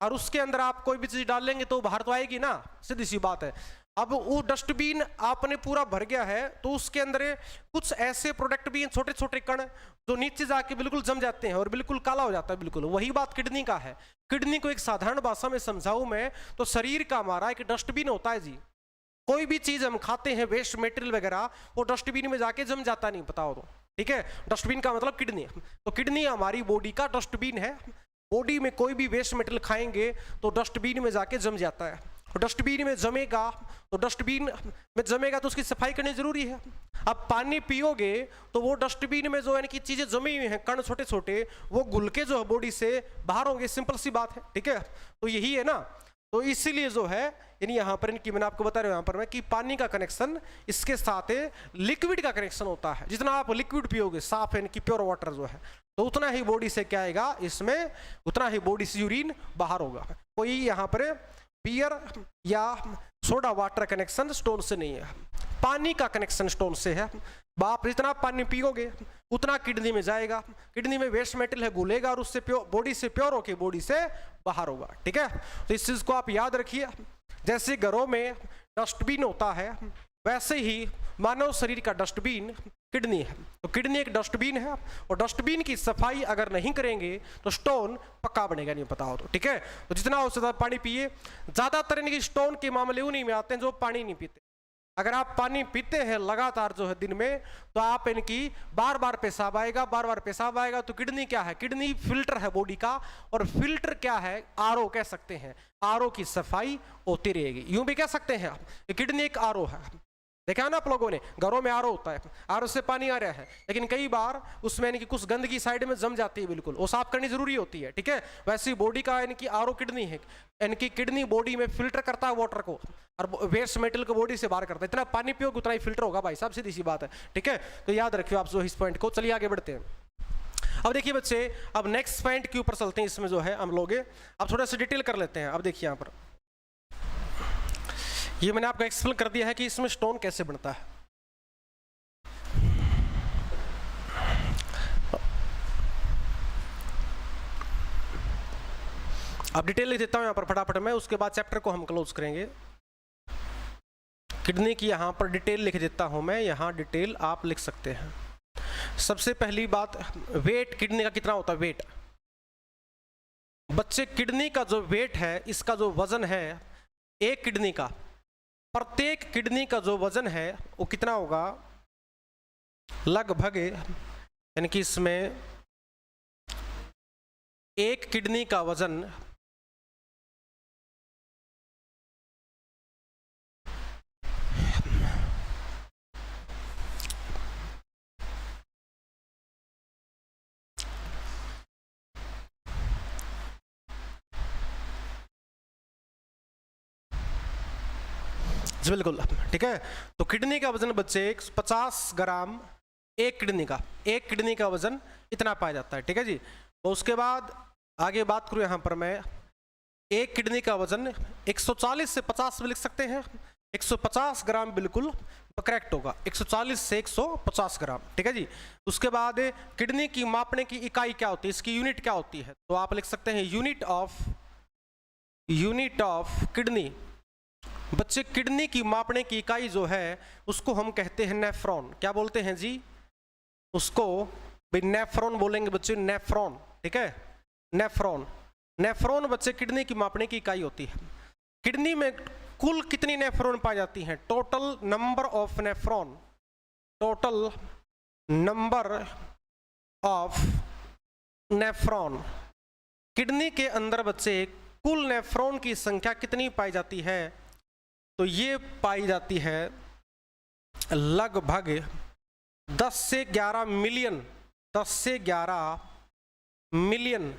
Speaker 1: और उसके अंदर आप कोई भी चीज डालेंगे तो बाहर तो आएगी ना, सीधी सी बात है। अब वो डस्टबिन आपने पूरा भर गया है, तो उसके अंदर कुछ ऐसे प्रोडक्ट भी हैं, छोटे छोटे कण, जो नीचे जाके बिल्कुल जम जाते हैं और बिल्कुल काला हो जाता है, बिल्कुल वही बात किडनी का है। किडनी को एक साधारण भाषा में समझाऊं मैं तो, शरीर का हमारा एक डस्टबिन होता है जी, कोई भी चीज हम खाते हैं वेस्ट मटेरियल वगैरह, वो डस्टबिन में जाके जम जाता नहीं, पता हो तो, ठीक है। डस्टबिन का मतलब किडनी, तो किडनी हमारी बॉडी का डस्टबिन है, बॉडी में कोई भी वेस्ट मटेरियल खाएंगे तो डस्टबिन में जाके जम जाता है, डस्टबिन में जमेगा, तो डस्टबिन में जमेगा तो उसकी सफाई करनी जरूरी है। अब पानी पियोगे तो वो डस्टबिन में जो यानी कि चीजें जमी हुई हैं, कण छोटे छोटे, वो घुल के जो है बॉडी से बाहर होंगे, सिंपल सी बात है, ठीक है। तो यही है ना, तो इसीलिए जो है यानी यहाँ पर इनकी मैंने आपको बता रहा हूँ यहाँ पर मैं कि पानी का कनेक्शन इसके साथ लिक्विड का कनेक्शन होता है। जितना आप लिक्विड पियोगे साफ यानी कि प्योर वाटर जो है, तो उतना ही बॉडी से क्या आएगा इसमें, उतना ही बॉडी से यूरिन बाहर होगा। कोई यहाँ पर बियर या सोडा वाटर कनेक्शन स्टोन से नहीं है, पानी का कनेक्शन स्टोन से है। बाप जितना पानी पियोगे उतना किडनी में जाएगा, किडनी में वेस्ट मेटल है घुलेगा और उससे बॉडी से प्योर होके बॉडी से बाहर होगा। ठीक है, तो इस चीज को आप याद रखिए। जैसे घरों में डस्टबिन होता है वैसे ही मानव शरीर का डस्टबिन किडनी है। तो किडनी एक डस्टबिन है और डस्टबिन की सफाई अगर नहीं करेंगे तो स्टोन पक्का बनेगा, नहीं पता हो तो। ठीक है, तो जितना हो ज्यादा पानी पिए। ज्यादातर इनकी स्टोन के मामले उन्हीं में आते हैं जो पानी नहीं पीते। अगर आप पानी पीते हैं लगातार जो है दिन में, तो आप इनकी बार बार पेशाब आएगा, बार बार पेशाब आएगा। तो किडनी क्या है, किडनी फिल्टर है बॉडी का, और फिल्टर क्या है, आरओ कह सकते हैं। आरओ की सफाई होती रहेगी, यूं भी कह सकते हैं आप किडनी एक आरओ है। देखा ना आप लोगों ने, घरों में आरओ होता है, आरओ से पानी आ रहा है, लेकिन कई बार उसमें यानी कि कुछ गंदगी साइड में जम जाती है, बिल्कुल वो साफ करनी जरूरी होती है। ठीक है, वैसे ही बॉडी का यानी कि आरओ किडनी है, यानी कि किडनी बॉडी में फिल्टर करता है वाटर को और वेस्ट मेटल को बॉडी से बाहर करता है। इतना पानी पियोगे उतना ही फिल्टर होगा भाई साहब, सीधी सी बात है। ठीक है, तो याद रखियो आप जो इस पॉइंट को। चलिए आगे बढ़ते हैं। अब देखिए बच्चे, अब नेक्स्ट पॉइंट के ऊपर चलते हैं। इसमें जो है हम लोग अब थोड़ा सा डिटेल कर लेते हैं। अब देखिए यहाँ पर ये मैंने आपको एक्सप्लेन कर दिया है कि इसमें स्टोन कैसे बनता है। अब डिटेल लिख देता हूं यहाँ पर फटाफट में, उसके बाद चैप्टर को हम क्लोज करेंगे। किडनी की यहाँ पर डिटेल लिख देता हूं मैं, यहाँ डिटेल आप लिख सकते हैं। सबसे पहली बात, वेट किडनी का कितना होता है, वेट। बच्चे किडनी का जो वेट है, इसका जो वजन है एक किडनी का, प्रत्येक किडनी का जो वजन है वो कितना होगा, लगभग यानी कि इसमें एक किडनी का वजन बिल्कुल ठीक है। तो किडनी का वजन बच्चे 50 ग्राम एक किडनी का वजन इतना पाया जाता है। ठीक है जी। तो उसके बाद आगे बात करूं यहाँ पर मैं, एक किडनी का वजन 140 से 50 में लिख सकते हैं। 150 ग्राम बिल्कुल करेक्ट होगा, 140 से 150 ग्राम। ठीक है जी। उसके बाद किडनी की मापने की इकाई क्या होती है, इसकी यूनिट क्या होती है, तो आप लिख सकते हैं यूनिट ऑफ किडनी। बच्चे किडनी की मापने की इकाई जो है उसको हम कहते हैं नेफ्रॉन। क्या बोलते हैं जी उसको, भाई नेफ्रॉन बोलेंगे बच्चे, नेफ्रॉन। ठीक है, नेफ्रॉन बच्चे किडनी की मापने की इकाई होती है। किडनी में कुल कितनी नेफ्रॉन पाई जाती हैं, total number of nephron. Kidney के अंदर बच्चे कुल नेफ्रॉन की संख्या कितनी पाई जाती है, तो ये पाई जाती है लगभग 10 से 11 मिलियन,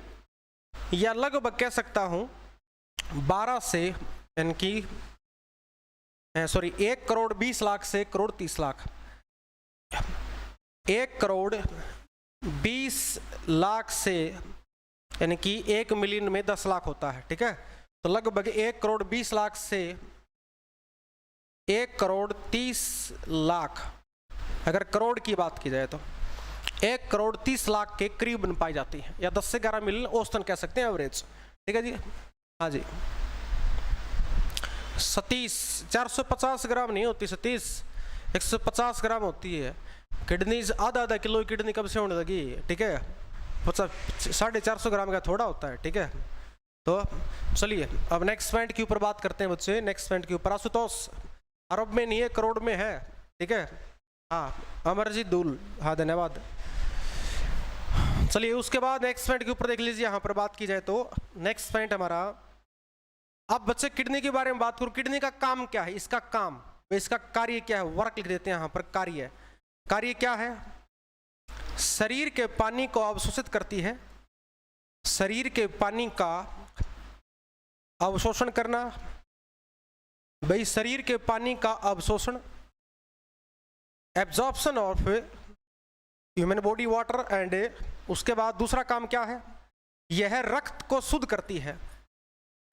Speaker 1: या लगभग कह सकता हूं 12 से यानी कि 1 करोड़ 20 लाख से 1 करोड़ 30 लाख, 1 करोड़ 20 लाख से यानी कि 1 मिलियन में 10 लाख होता है। ठीक है, तो लगभग 1 करोड़ 20 लाख से 1 करोड़ 30 लाख, अगर करोड़ की बात की जाए तो 1 करोड़ 30 लाख के करीब पाई जाती है, या 10 से 11 मिलियन औसतन कह सकते हैं, एवरेज। ठीक है जी। हाँ जी, सतीश 450 ग्राम नहीं होती सतीश, 150 ग्राम होती है। किडनी आधा किलो किडनी कब से होने लगी। ठीक है, 450 ग्राम का थोड़ा होता है। ठीक है, तो चलिए अब नेक्स्ट पॉइंट के ऊपर बात करते हैं बच्चे। नेक्स्ट पॉइंट के ऊपर आशुतोष अरब में नहीं है, करोड़ में है। ठीक है, हाँ अमरजीत दूल, हाँ धन्यवाद। चलिए उसके बाद नेक्स्ट पॉइंट के ऊपर देख लीजिए। यहाँ पर बात की जाए तो नेक्स्ट पॉइंट हमारा, अब बच्चे किडनी के बारे में बात करूं। किडनी का काम क्या है, इसका काम, इसका कार्य क्या है, वर्क लिख देते हैं यहाँ पर। कार्य क्या है, शरीर के पानी को अवशोषित करती है, शरीर के पानी का अवशोषण करना, भाई शरीर के पानी का अवशोषण, absorption of human body water and, उसके बाद दूसरा काम क्या है, यह रक्त को शुद्ध करती है,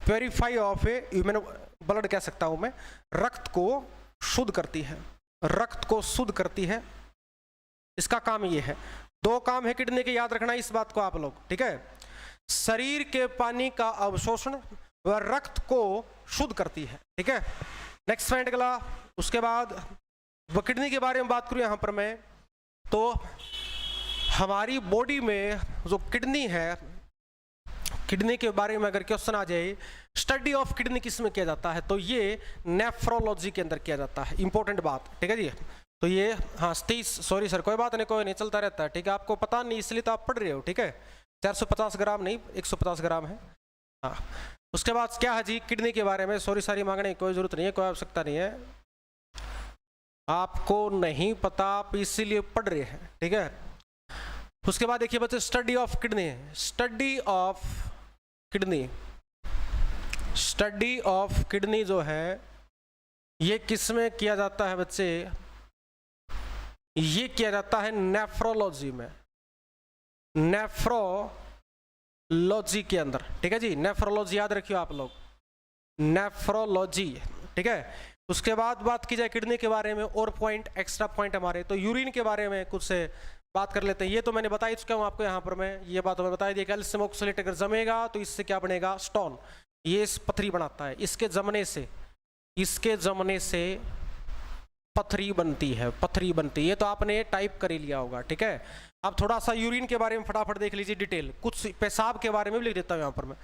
Speaker 1: प्योरीफाई ऑफ ह्यूमन ब्लड कह सकता हूं मैं, रक्त को शुद्ध करती है, रक्त को शुद्ध करती है, इसका काम ये है। दो काम है किडनी के, याद रखना इस बात को आप लोग, ठीक है। शरीर के पानी का अवशोषण व रक्त को शुद्ध करती है, ठीक है। नेक्स्ट पॉइंट अगला, उसके बाद वो किडनी के बारे में बात करूं यहां पर मैं, तो हमारी बॉडी में जो किडनी है, किडनी के बारे में अगर क्वेश्चन आ जाए, स्टडी ऑफ किडनी किस में किया जाता है, तो ये नेफ्रोलॉजी के अंदर किया जाता है, इंपॉर्टेंट बात, ठीक है जी। तो ये हाँ 30, सॉरी सर कोई बात नहीं, कोई नहीं, चलता रहता है, ठीक है। आपको पता नहीं इसलिए तो आप पढ़ रहे हो, ठीक है। 450 ग्राम नहीं 150 ग्राम है, हाँ। उसके बाद क्या है जी किडनी के बारे में, सॉरी सारी मांगने की कोई जरूरत नहीं है, कोई आवश्यकता नहीं है, आपको नहीं पता आप इसीलिए पढ़ रहे हैं, ठीक है। उसके बाद देखिए बच्चे, study of kidney, study of kidney, study of kidney जो है ये किस में किया जाता है बच्चे, ये किया जाता है नेफ्रोलॉजी में, नेफ्रोलॉजी के अंदर, ठीक है जी। नेफ्रोलॉजी याद रखियो आप लोग, नेफ्रोलॉजी, ठीक है। उसके बाद बात की जाए किडनी के बारे में और पॉइंट, एक्स्ट्रा पॉइंट हमारे, तो यूरिन के बारे में कुछ से बात कर लेते हैं। ये तो मैंने बता ही चुका हूँ आपको, यहाँ पर मैं ये बात मैं बता दी, कैल्शियम ऑक्सलेट अगर जमेगा तो इससे क्या बनेगा, स्टोन, ये पथरी बनाता है, इसके जमने से पथरी बनती है, पथरी बनती है, ये तो आपने टाइप कर ही लिया होगा, ठीक है। अब थोड़ा सा यूरिन के बारे में फटाफट देख लीजिए डिटेल, कुछ पेशाब के बारे में भी लिख देता हूँ यहाँ पर मैं,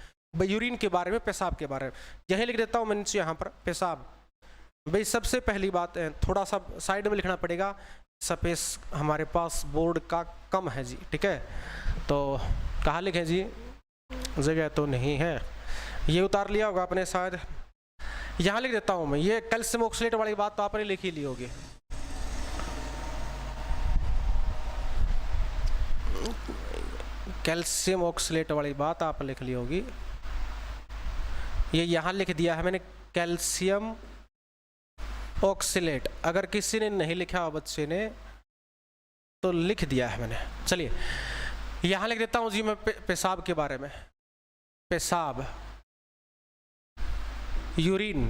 Speaker 1: यूरिन के बारे में, पेशाब के बारे में, यही लिख देता हूँ मैं नीचे यहाँ पर, पेशाब। भाई सबसे पहली बात है, थोड़ा सा साइड में लिखना पड़ेगा, स्पेस हमारे पास बोर्ड का कम है जी, ठीक है। तो कहाँ लिखें जी, जगह तो नहीं है, ये उतार लिया होगा आपने शायद, यहाँ लिख देता हूँ मैं, ये कैल्शियम ऑक्सलेट वाली बात तो आपने लिख ही ली होगी, कैल्शियम ऑक्सलेट वाली बात आप लिख ली होगी, ये यहाँ लिख दिया है मैंने, कैल्शियम ऑक्सलेट। अगर किसी ने नहीं लिखा हो बच्चे ने तो लिख दिया है मैंने, चलिए यहाँ लिख देता हूँ जी मैं पेशाब के बारे में, पेशाब, यूरिन,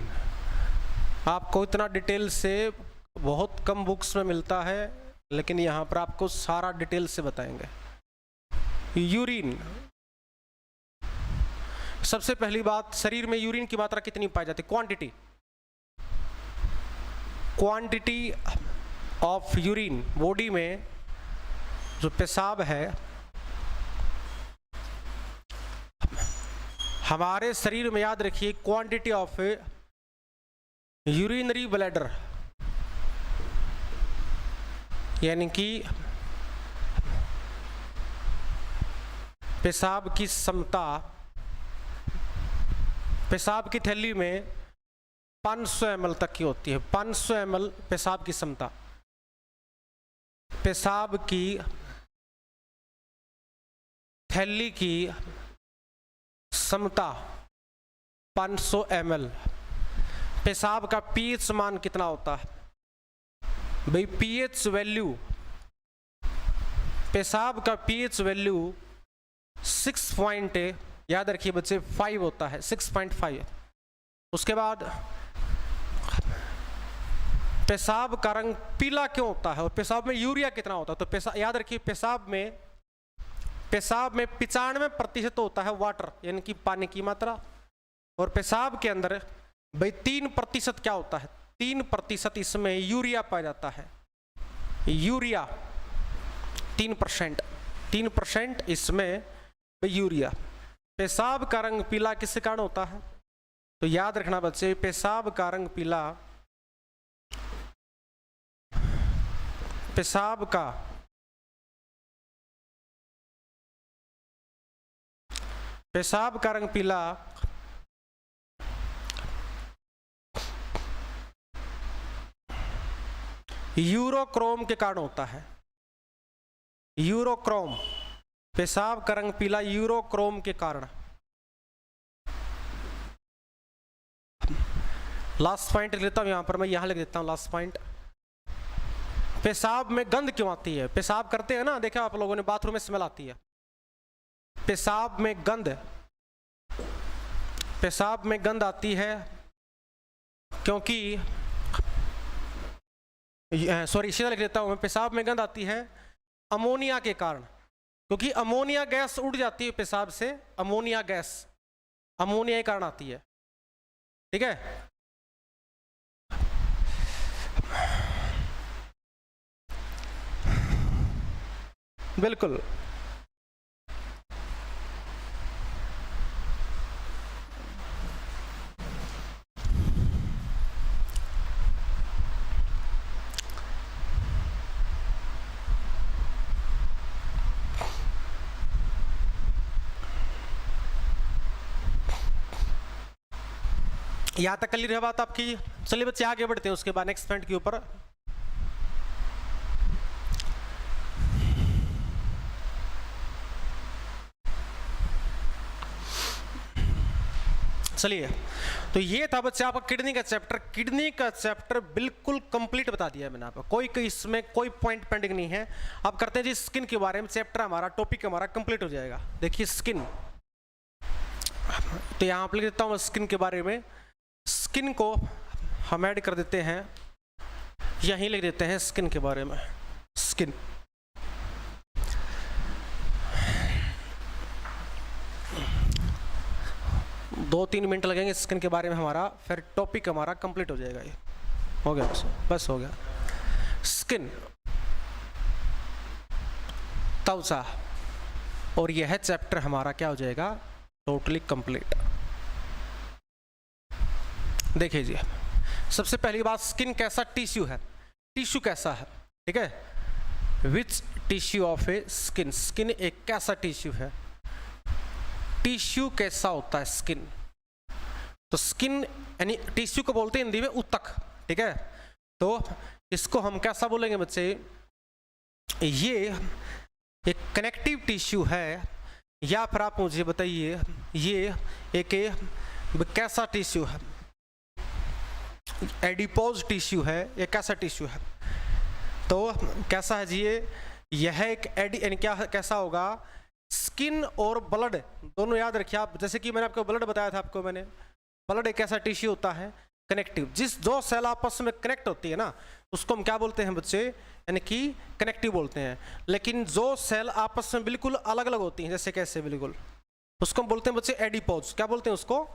Speaker 1: आपको इतना डिटेल से बहुत कम बुक्स में मिलता है, लेकिन यहाँ पर आपको सारा डिटेल से बताएंगे। यूरिन, सबसे पहली बात, शरीर में यूरिन की मात्रा कितनी पाई जाती है, quantity, quantity of urine, body में जो पेशाब है, हमारे शरीर में याद रखिए क्वांटिटी ऑफ यूरिनरी ब्लैडर, यानी कि पेशाब की क्षमता, पेशाब की थैली में 500 ml तक की होती है, 500 ml पेशाब की क्षमता, पेशाब की थैली की क्षमता 500 ml। पेशाब का पीएच मान कितना होता है भाई, पीएच वैल्यू, पेशाब का पीएच वैल्यू 6 पॉइंट, याद रखिए बच्चे 5 होता है, 6.5। उसके बाद पेशाब का रंग पीला क्यों होता है और पेशाब में यूरिया कितना होता है, तो पेशाब याद रखिए, पेशाब में 95% होता है वाटर, यानी कि पानी की मात्रा, और पेशाब के अंदर भाई 3% क्या होता है, 3% इसमें यूरिया पाया जाता है, यूरिया 3% इसमें यूरिया। पेशाब का रंग पीला किसके कारण होता है, तो याद रखना बच्चे, पेशाब का रंग पीला, पेशाब का रंग पीला यूरोक्रोम के कारण होता है, यूरोक्रोम, पेशाब का रंग पीला यूरोक्रोम के कारण, लास्ट पॉइंट लिख लेता हूँ यहाँ पर, मैं यहाँ लिख देता हूँ लास्ट पॉइंट। पेशाब में गंध क्यों आती है? पेशाब करते हैं ना, देखा आप लोगों ने, बाथरूम में स्मेल आती है। पेशाब में गंध, पेशाब में गंध आती है क्योंकि, सॉरी सीधा लिख देता हूँ मैं, पेशाब में गंध आती है अमोनिया के कारण, क्योंकि अमोनिया गैस उड़ जाती है पेशाब से, अमोनिया गैस अमोनिया के कारण आती है। ठीक है, बिल्कुल। यहां तक क्लियर है बात आपकी? चलिए बच्चे आगे बढ़ते हैं उसके बाद नेक्स्ट पॉइंट के ऊपर। चलिए, तो ये था बच्चे आपका किडनी का चैप्टर। किडनी का चैप्टर बिल्कुल कंप्लीट बता दिया है मैंने आपको, कोई इसमें कोई पॉइंट पेंडिंग नहीं है। अब करते हैं जी स्किन के बारे में, चैप्टर हमारा, टॉपिक हमारा कंप्लीट हो जाएगा। देखिए स्किन, तो यहाँ पर लिख देता हूँ स्किन के बारे में। स्किन को हम ऐड कर देते हैं, यहीं लिख देते हैं स्किन के बारे में। स्किन, दो 3 मिनट लगेंगे स्किन के बारे में हमारा, फिर टॉपिक हमारा कंप्लीट हो जाएगा। ये हो गया, बस हो गया। स्किन, त्वचा, और यह चैप्टर हमारा क्या हो जाएगा, टोटली कंप्लीट। देखिए जी, सबसे पहली बात, स्किन कैसा टिश्यू है, टिश्यू कैसा है, ठीक है। Which tissue of a skin, skin एक कैसा टिश्यू है, टिश्यू कैसा होता है स्किन। तो स्किन यानी टिश्यू को बोलते हैं हिंदी में ऊतक, ठीक है। तो इसको हम कैसा बोलेंगे बच्चे, ये एक कनेक्टिव टिश्यू है, या फिर आप मुझे बताइए ये एक कैसा टिश्यू है, एडिपोज टिश्यू है, ये कैसा टिश्यू है। तो कैसा है जी ये, यह एक यानी क्या कैसा होगा, स्किन और ब्लड दोनों याद रखिए आप। जैसे कि मैंने आपको ब्लड बताया था, आपको मैंने, ब्लड एक ऐसा टिश्यू होता है कनेक्टिव, जिस दो सेल आपस में कनेक्ट होती है ना, उसको हम क्या बोलते हैं बच्चे, यानी कि कनेक्टिव बोलते हैं। लेकिन जो सेल आपस में बिल्कुल अलग अलग होती हैं, जैसे कैसे बिल्कुल, उसको हम बोलते हैं बच्चे एडिपोज। क्या बोलते हैं उसको,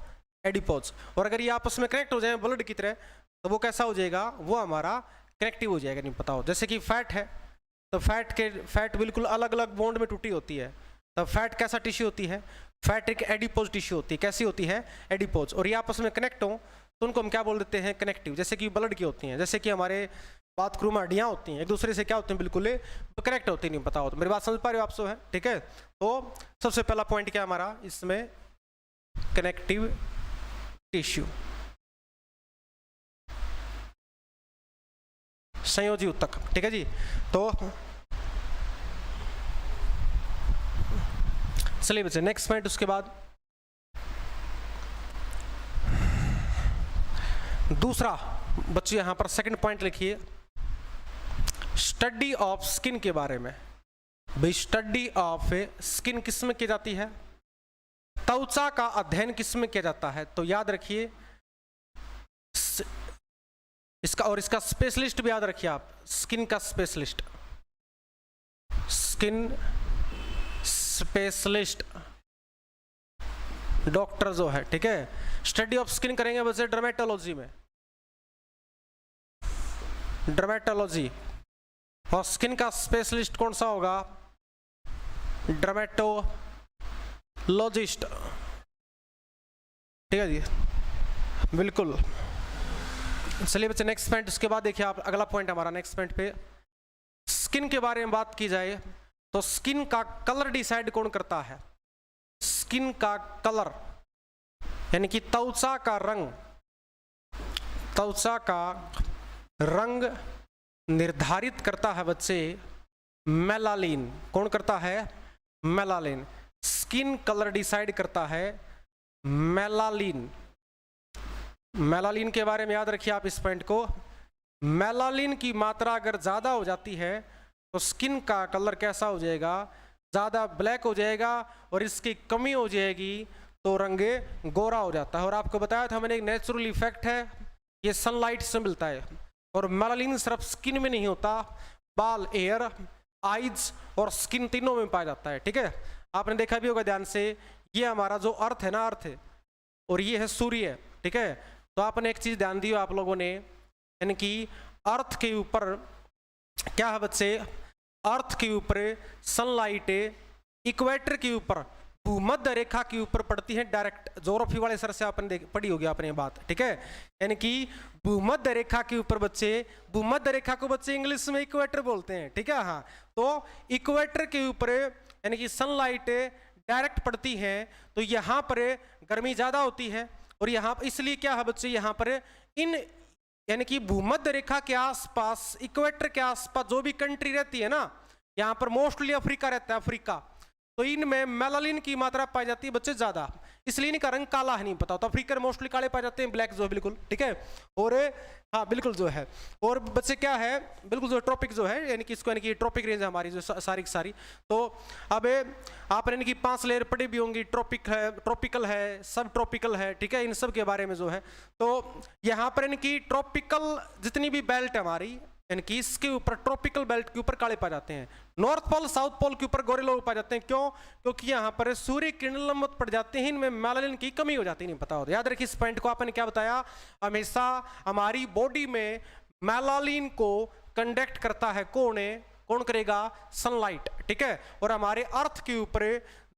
Speaker 1: एडिपोज। और अगर ये आपस में कनेक्ट हो जाए ब्लड की तरह, तो वो कैसा हो जाएगा, वो हमारा कनेक्टिव हो जाएगा। नहीं पता हो, जैसे कि फैट है, तो फैट बिल्कुल अलग अलग बॉन्ड में टूटी होती है, तो फैट कैसा टिश्यू होती है, फैट एक एडिपोज टिश्यू होती है। कैसी होती है, एडिपोज। और ये आपस में कनेक्ट हो तो उनको हम क्या बोल देते हैं, कनेक्टिव। जैसे कि ब्लड की होती हैं, जैसे कि हमारे बाथरूम में हड्डियाँ होती हैं, एक दूसरे से क्या होते हैं, बिल्कुल तो कनेक्ट होती नहीं, पता हो तो। मेरी बात समझ पा रहे हो आप सब है, ठीक है। तो सबसे पहला पॉइंट क्या हमारा इसमें, कनेक्टिव टिश्यू, संयोजी ऊतक, ठीक है जी। तो चलिए बच्चे नेक्स्ट पॉइंट, उसके बाद दूसरा बच्चे यहां पर सेकंड पॉइंट लिखिए, स्टडी ऑफ स्किन के बारे में। भाई स्टडी ऑफ स्किन किस में की जाती है, त्वचा का अध्ययन किस में किया जाता है। तो याद रखिए इसका, और इसका स्पेशलिस्ट भी याद रखिए आप, स्किन का स्पेशलिस्ट, स्किन स्पेशलिस्ट डॉक्टर जो है, ठीक है। स्टडी ऑफ स्किन करेंगे वैसे डर्मेटोलॉजी में, डर्मेटोलॉजी। और स्किन का स्पेशलिस्ट कौन सा होगा, डर्मेटोलॉजिस्ट, ठीक है जी, बिल्कुल। चलिए बच्चे नेक्स्ट पॉइंट, उसके बाद देखिए आप अगला पॉइंट हमारा नेक्स्ट पॉइंट पे, स्किन के बारे में बात की जाए तो स्किन का कलर डिसाइड कौन करता है, स्किन का कलर यानी कि त्वचा का रंग, त्वचा का रंग निर्धारित करता है बच्चे मेलानिन। कौन करता है, मेलानिन। स्किन कलर डिसाइड करता है मेलानिन, मेलानिन के बारे में याद रखिए आप इस पॉइंट को। मेलानिन की मात्रा अगर ज़्यादा हो जाती है तो स्किन का कलर कैसा हो जाएगा, ज़्यादा ब्लैक हो जाएगा, और इसकी कमी हो जाएगी तो रंग गोरा हो जाता है। और आपको बताया था मैंने, एक नेचुरल इफेक्ट है, ये सनलाइट से मिलता है। और मेलानिन सिर्फ स्किन में नहीं होता, बाल, एयर, आइज और स्किन तीनों में पाया जाता है। ठीक है, आपने देखा भी होगा ध्यान से, ये हमारा जो अर्थ है ना, अर्थ है, और ये है सूर्य। ठीक है, तो आपने एक चीज ध्यान दी हो आप लोगों ने, यानी कि अर्थ के ऊपर क्या है बच्चे, अर्थ के ऊपर सनलाइट इक्वेटर के ऊपर भूमध्य रेखा के ऊपर पड़ती है डायरेक्ट। ज्योग्राफी वाले सर से आपने पढ़ी होगी आपने ये बात। ठीक है, यानी कि भूमध्य रेखा के ऊपर बच्चे, भूमध्य रेखा को बच्चे इंग्लिश में इक्वेटर बोलते हैं। ठीक है, हाँ, तो इक्वेटर के ऊपर यानी कि सनलाइट डायरेक्ट पड़ती है तो यहाँ पर गर्मी ज्यादा होती है। और यहाँ इसलिए क्या है बच्चे, यहाँ पर इन यानी कि भूमध्य रेखा के आसपास, इक्वेटर के आसपास जो भी कंट्री रहती है ना, यहाँ पर मोस्टली अफ्रीका रहता है, अफ्रीका, तो इनमें मेलानिन की मात्रा पाई जाती है बच्चे ज्यादा, इसलिए इनका रंग काला है, नहीं पता होता। अफ्रीका मोस्टली काले पाए जाते हैं, ब्लैक जो है बिल्कुल। ठीक है, और हाँ बिल्कुल जो है, और बच्चे क्या है बिल्कुल जो ट्रॉपिक जो है, यानी कि इसको यानी कि ट्रॉपिक रेंज है हमारी जो सारी की सारी। तो अब आपने यानी कि 5 लेयर पढ़ी भी होंगी, ट्रॉपिक है, ट्रॉपिकल है, सब ट्रॉपिकल है। ठीक है, इन सब के बारे में जो है, तो यहाँ पर यानी कि ट्रॉपिकल जितनी भी बेल्ट है हमारी, यानी कि इसके ऊपर ट्रॉपिकल बेल्ट के ऊपर काले पाए जाते हैं। नॉर्थ पोल साउथ पोल के ऊपर गोरे लोग पाए जाते हैं। क्यों? क्योंकि यहाँ पर सूर्य किरण लंबवत पड़ जाते हैं, इनमें मेलानिन की कमी हो जाती है, नहीं पता होता। याद रखिए इस पॉइंट को। आपने क्या बताया, हमेशा हमारी बॉडी में मेलानिन को कंडक्ट करता है कौन है, कौन करेगा, सनलाइट। ठीक है, और हमारे अर्थ के ऊपर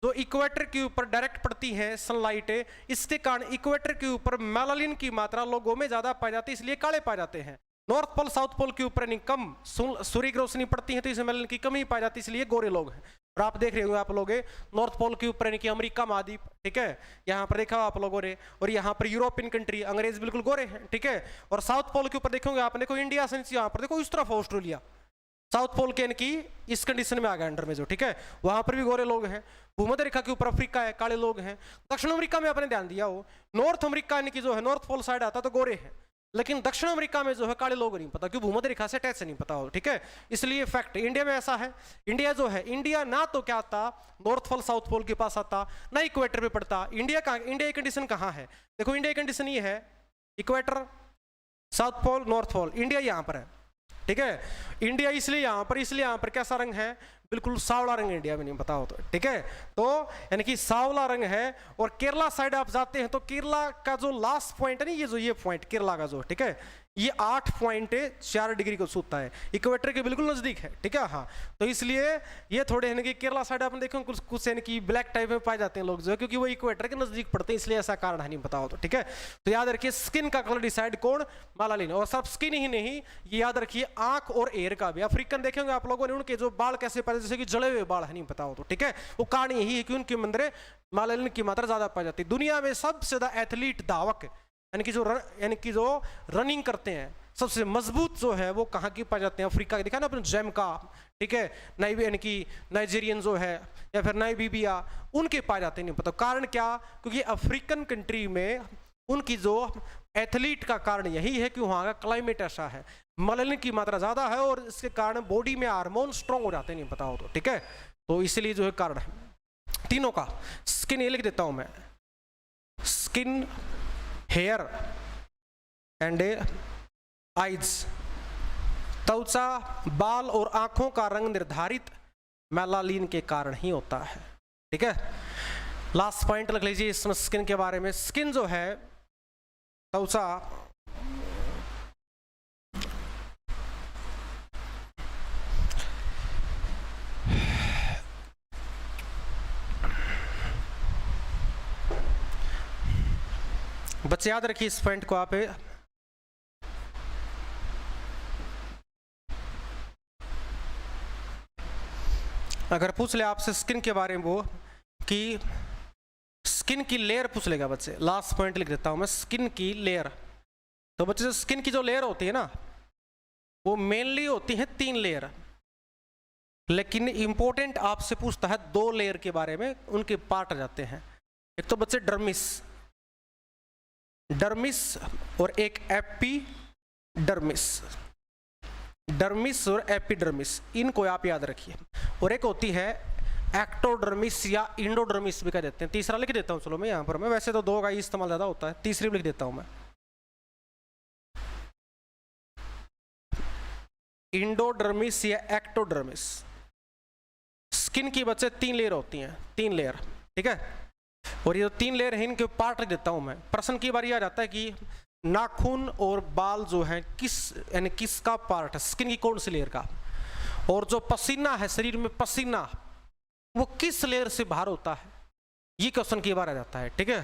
Speaker 1: जो इक्वेटर के ऊपर डायरेक्ट पड़ती है सनलाइट, इसके कारण इक्वेटर के ऊपर मेलानिन की मात्रा लोगों में ज्यादा पाई जाती है, इसलिए काले पाए जाते हैं। नॉर्थ पोल साउथ पोल के ऊपर नहीं, कम सूर्य की रोशनी पड़ती है तो इसमें मेलानिन की कमी पाई जाती है, इसलिए गोरे लोग हैं। और आप देख रहे होंगे आप लोग नॉर्थ पोल के ऊपर यानी कि अमेरिका महाद्वीप, ठीक है, यहाँ पर देखा आप लोगों ने, और यहाँ पर यूरोपियन कंट्री, अंग्रेज बिल्कुल गोरे हैं। ठीक है, और साउथ पोल के ऊपर देखोगे आप, देखो इंडिया से नीचे यहाँ पर देखो इस तरफ ऑस्ट्रेलिया, साउथ पोल के यानी कि इस कंडीशन में आ गया अंडर में जो। ठीक है, वहां पर भी गोरे लोग हैं। भूमध्य रेखा के ऊपर अफ्रीका है, काले लोग हैं। दक्षिण अमेरिका में आपने ध्यान दिया हो, नॉर्थ अमेरिका यानी कि जो है नॉर्थ पोल साइड आता तो गोरे हैं, लेकिन दक्षिण अमेरिका में जो है काले लोग नहीं पता, क्यों, भूमध्य रेखा से अटैच नहीं पता हो। ठीक है, इसलिए फैक्ट इंडिया में ऐसा है। इंडिया जो है, इंडिया ना तो क्या आता नॉर्थ पोल साउथ पोल के पास आता, ना इक्वेटर पे पड़ता। इंडिया का, इंडिया की कंडीशन कहाँ है, देखो इंडिया की कंडीशन ये है, equator, south pole, north pole, India यहाँ पर है। ठीक है, इंडिया इसलिए यहाँ पर कैसा रंग है, बिल्कुल सावला रंग इंडिया में, नहीं पता हो तो। ठीक है, तो यानी कि सावला रंग है। और केरला साइड आप जाते हैं तो केरला का जो लास्ट पॉइंट है ना, ये पॉइंट केरला का जो, ठीक है, ये 8.4 डिग्री को छूता है, इक्वेटर के बिल्कुल नजदीक है। ठीक है, हाँ, तो इसलिए ये थोड़े यानी कि केरला साइड आप देखो कुछ यानी कि ब्लैक टाइप में पाए जाते हैं लोग जो है, क्योंकि वो इक्वेटर के नजदीक पड़ते हैं, इसलिए ऐसा कारण है, नहीं पता हो तो। ठीक है, तो याद रखिए स्किन का कलर डिसाइड कौन, मेलानिन। और सिर्फ स्किन ही नहीं, ये याद रखिए आंख और एयर का भी। अफ्रीकन देखेंगे आप लोगों ने, उनके जो बाल कैसे पाए, जैसे कि जले हुए बाल है, नहीं पता हो तो। ठीक है, वो कारण यही है कि उनके अंदर मेलानिन की मात्रा ज्यादा पाई जाती है। दुनिया में सबसे ज्यादा एथलीट, धावक यानी कि जो रनिंग करते हैं, सबसे मजबूत जो है वो कहाँ की पाए जाते हैं, अफ्रीका के। देखा ना अपने जैम का, ठीक है, यानी कि नाइजीरियन जो है या फिर नाइबीबिया, उनके पाए जाते हैं, नहीं पता कारण क्या, क्योंकि अफ्रीकन कंट्री में उनकी जो एथलीट का कारण यही है कि वहाँ का क्लाइमेट ऐसा है, मेलानिन की मात्रा ज्यादा है, और इसके कारण बॉडी में हार्मोन स्ट्रॉन्ग हो जाते हैं, नहीं पता हो तो। ठीक है, तो इसलिए जो है कारण है तीनों का। स्किन ये लिख देता हूं मैं, स्किन, हेयर एंड आइज, त्वचा, बाल और आंखों का रंग निर्धारित मेलानिन के कारण ही होता है। ठीक है, लास्ट पॉइंट लिख लीजिए इसमें स्किन के बारे में। स्किन जो है, त्वचा, बच्चे याद रखिए इस पॉइंट को आप, अगर पूछ ले आपसे स्किन के बारे में वो, कि स्किन की लेयर पूछ लेगा बच्चे, लास्ट पॉइंट लिख देता हूं मैं, स्किन की लेयर। तो बच्चे स्किन की जो लेयर होती है ना, वो मेनली होती है 3 लेयर, लेकिन इंपॉर्टेंट आपसे पूछता है 2 लेयर के बारे में, उनके पार्ट आ जाते हैं। एक तो बच्चे डर्मिस, डर्मिस और एक एपिडर्मिस। डर्मिस और एपिडर्मिस, इनको आप याद रखिए। और एक होती है एक्टोडर्मिस या इंडोडर्मिस भी कह देते हैं। तीसरा लिख देता हूं, चलो मैं यहाँ पर, मैं वैसे तो दो का ही इस्तेमाल ज़्यादा होता है, तीसरी भी लिख देता हूं मैं। इंडोडर्मिस या एक्टोडर्मिस। स्किन की बच्चे 3 लेयर होती हैं, 3 लेयर, ठीक है। और ये जो 3 लेयर है इनके पार्ट लिख देता हूं मैं। प्रश्न की बारी आ जाता है कि नाखून और बाल जो है किस यानी किसका पार्ट है, स्किन की कौन सी लेयर का। और जो पसीना है शरीर में, पसीना वो किस लेयर से बाहर होता है, ये क्वेश्चन की बार आ जाता है, ठीक है।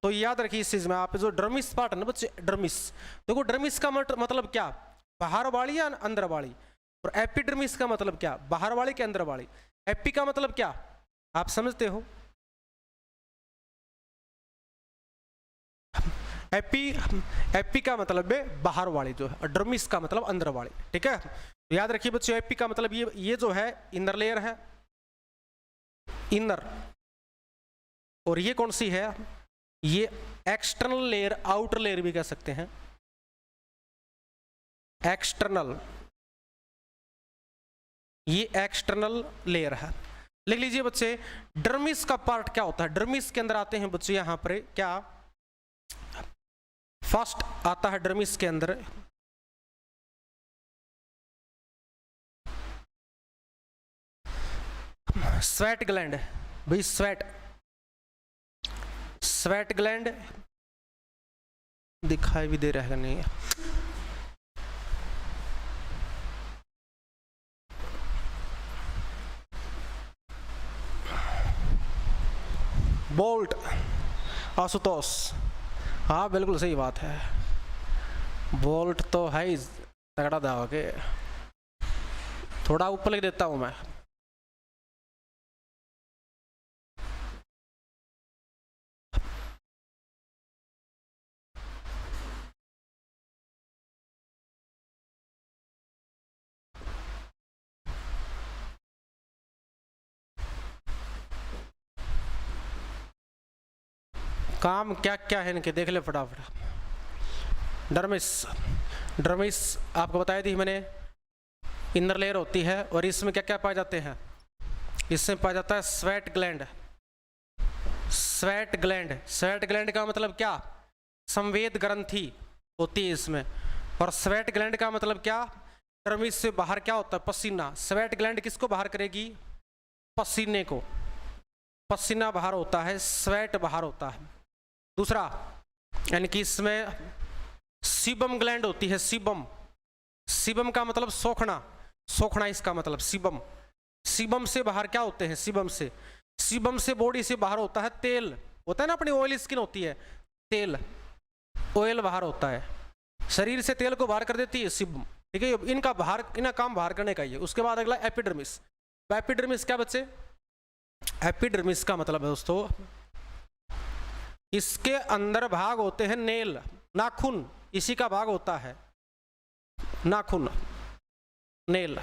Speaker 1: तो याद रखिए इस चीज में आप, जो डर्मिस पार्ट है ना बच्चे, डर्मिस, देखो डर्मिस का मतलब क्या, बाहर वाली या अंदर वाली। और एपिडर्मिस का मतलब क्या, बाहर वाली के अंदर वाली। एपी का मतलब क्या आप समझते हो, एपी का मतलब है बाहर वाली जो है, और डर्मिस का मतलब अंदर वाली, ठीक है। तो याद रखिए बच्चों, एपी का मतलब ये जो है इनर लेयर है, इनर। और ये कौन सी है, ये एक्सटर्नल लेयर, आउटर लेयर भी कह सकते हैं, एक्सटर्नल, ये एक्सटर्नल लेयर है। लिख लीजिए बच्चे, डर्मिस का पार्ट क्या होता है। डर्मिस के अंदर आते हैं बच्चे यहां पर क्या, फर्स्ट आता है डर्मिस के अंदर स्वेट ग्लैंड। भाई स्वेट ग्लैंड दिखाई भी दे रहा है नहीं, बोल्ट, आशुतोष, हाँ बिल्कुल सही बात है, बोल्ट तो है ही तगड़ा दावा के। थोड़ा ऊपर लिख देता हूं मैं, काम क्या क्या है इनके देख ले फटाफट। डर्मिस आपको बताई थी मैंने, इनर लेयर होती है। और इसमें क्या क्या पाए जाते हैं, इसमें पाया जाता है स्वेट ग्लैंड। स्वेट ग्लैंड का मतलब क्या, संवेद ग्रंथि होती है इसमें। और स्वेट ग्लैंड का मतलब क्या, डर्मिस से बाहर क्या होता है, पसीना। स्वेट ग्लैंड किसको बाहर करेगी, पसीने को, पसीना बाहर होता है, स्वेट बाहर होता है। दूसरा यानी कि इसमें सीबम ग्लैंड होती है, सीबम का मतलब सोखना इसका मतलब सीबम से बाहर क्या होते हैं, सीबम से बॉडी से बाहर होता है तेल, होता है ना अपनी ऑयल स्किन होती है, तेल, ऑयल बाहर होता है, शरीर से तेल को बाहर कर देती है सीबम, ठीक है। इनका काम बाहर करने का ही है। उसके बाद अगला एपिडर्मिस। एपिडर्मिस क्या बच्चे, एपिडर्मिस का मतलब है दोस्तों, इसके अंदर भाग होते हैं नेल, नाखून, इसी का भाग होता है नाखून, नेल।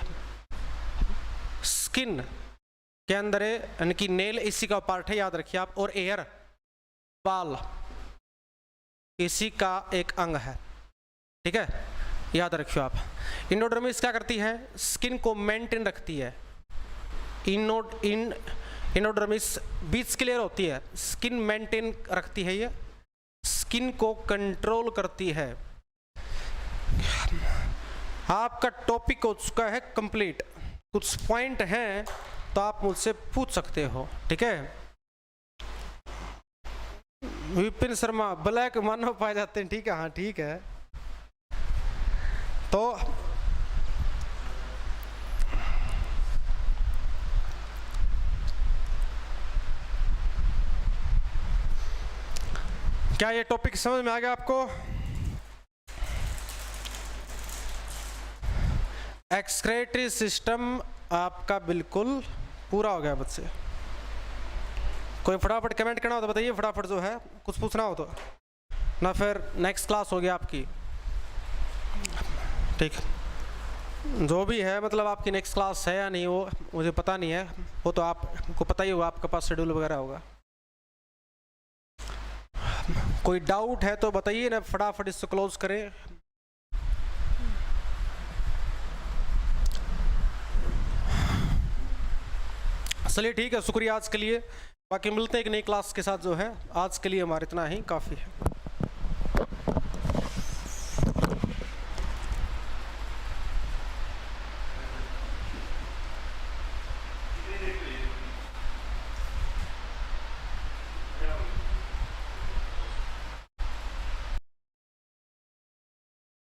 Speaker 1: स्किन के अंदर है यानी कि नेल इसी का पार्ट है, याद रखिए आप। और एयर, बाल, इसी का एक अंग है, ठीक है, याद रखियो आप। इंडोडर्मिस क्या करती है, स्किन को मेंटेन रखती है। इंडोडर्मिस बीच की लेयर होती है, स्किन मेंटेन रखती है, ये स्किन को कंट्रोल करती है। आपका टॉपिक हो चुका है कंप्लीट। कुछ पॉइंट हैं तो आप मुझसे पूछ सकते हो, ठीक है। विपिन शर्मा, ब्लैक मानव पाए जाते हैं, ठीक है, हाँ ठीक है। तो क्या ये टॉपिक समझ में आ गया आपको? एक्सक्रेटरी सिस्टम आपका बिल्कुल पूरा हो गया बच्चे। कोई फटाफट कमेंट करना हो तो बताइए फटाफट, जो है कुछ पूछना हो तो, ना फिर नेक्स्ट क्लास होगी आपकी, ठीक। जो भी है मतलब आपकी नेक्स्ट क्लास है या नहीं वो मुझे पता नहीं है, वो तो आपको पता ही होगा, आपके पास शेड्यूल वगैरह होगा। कोई डाउट है तो बताइए ना, फटाफट इससे क्लोज करें। चलिए ठीक है, शुक्रिया आज के लिए। बाकी मिलते हैं एक नई क्लास के साथ जो है। आज के लिए हमारे इतना ही काफ़ी है।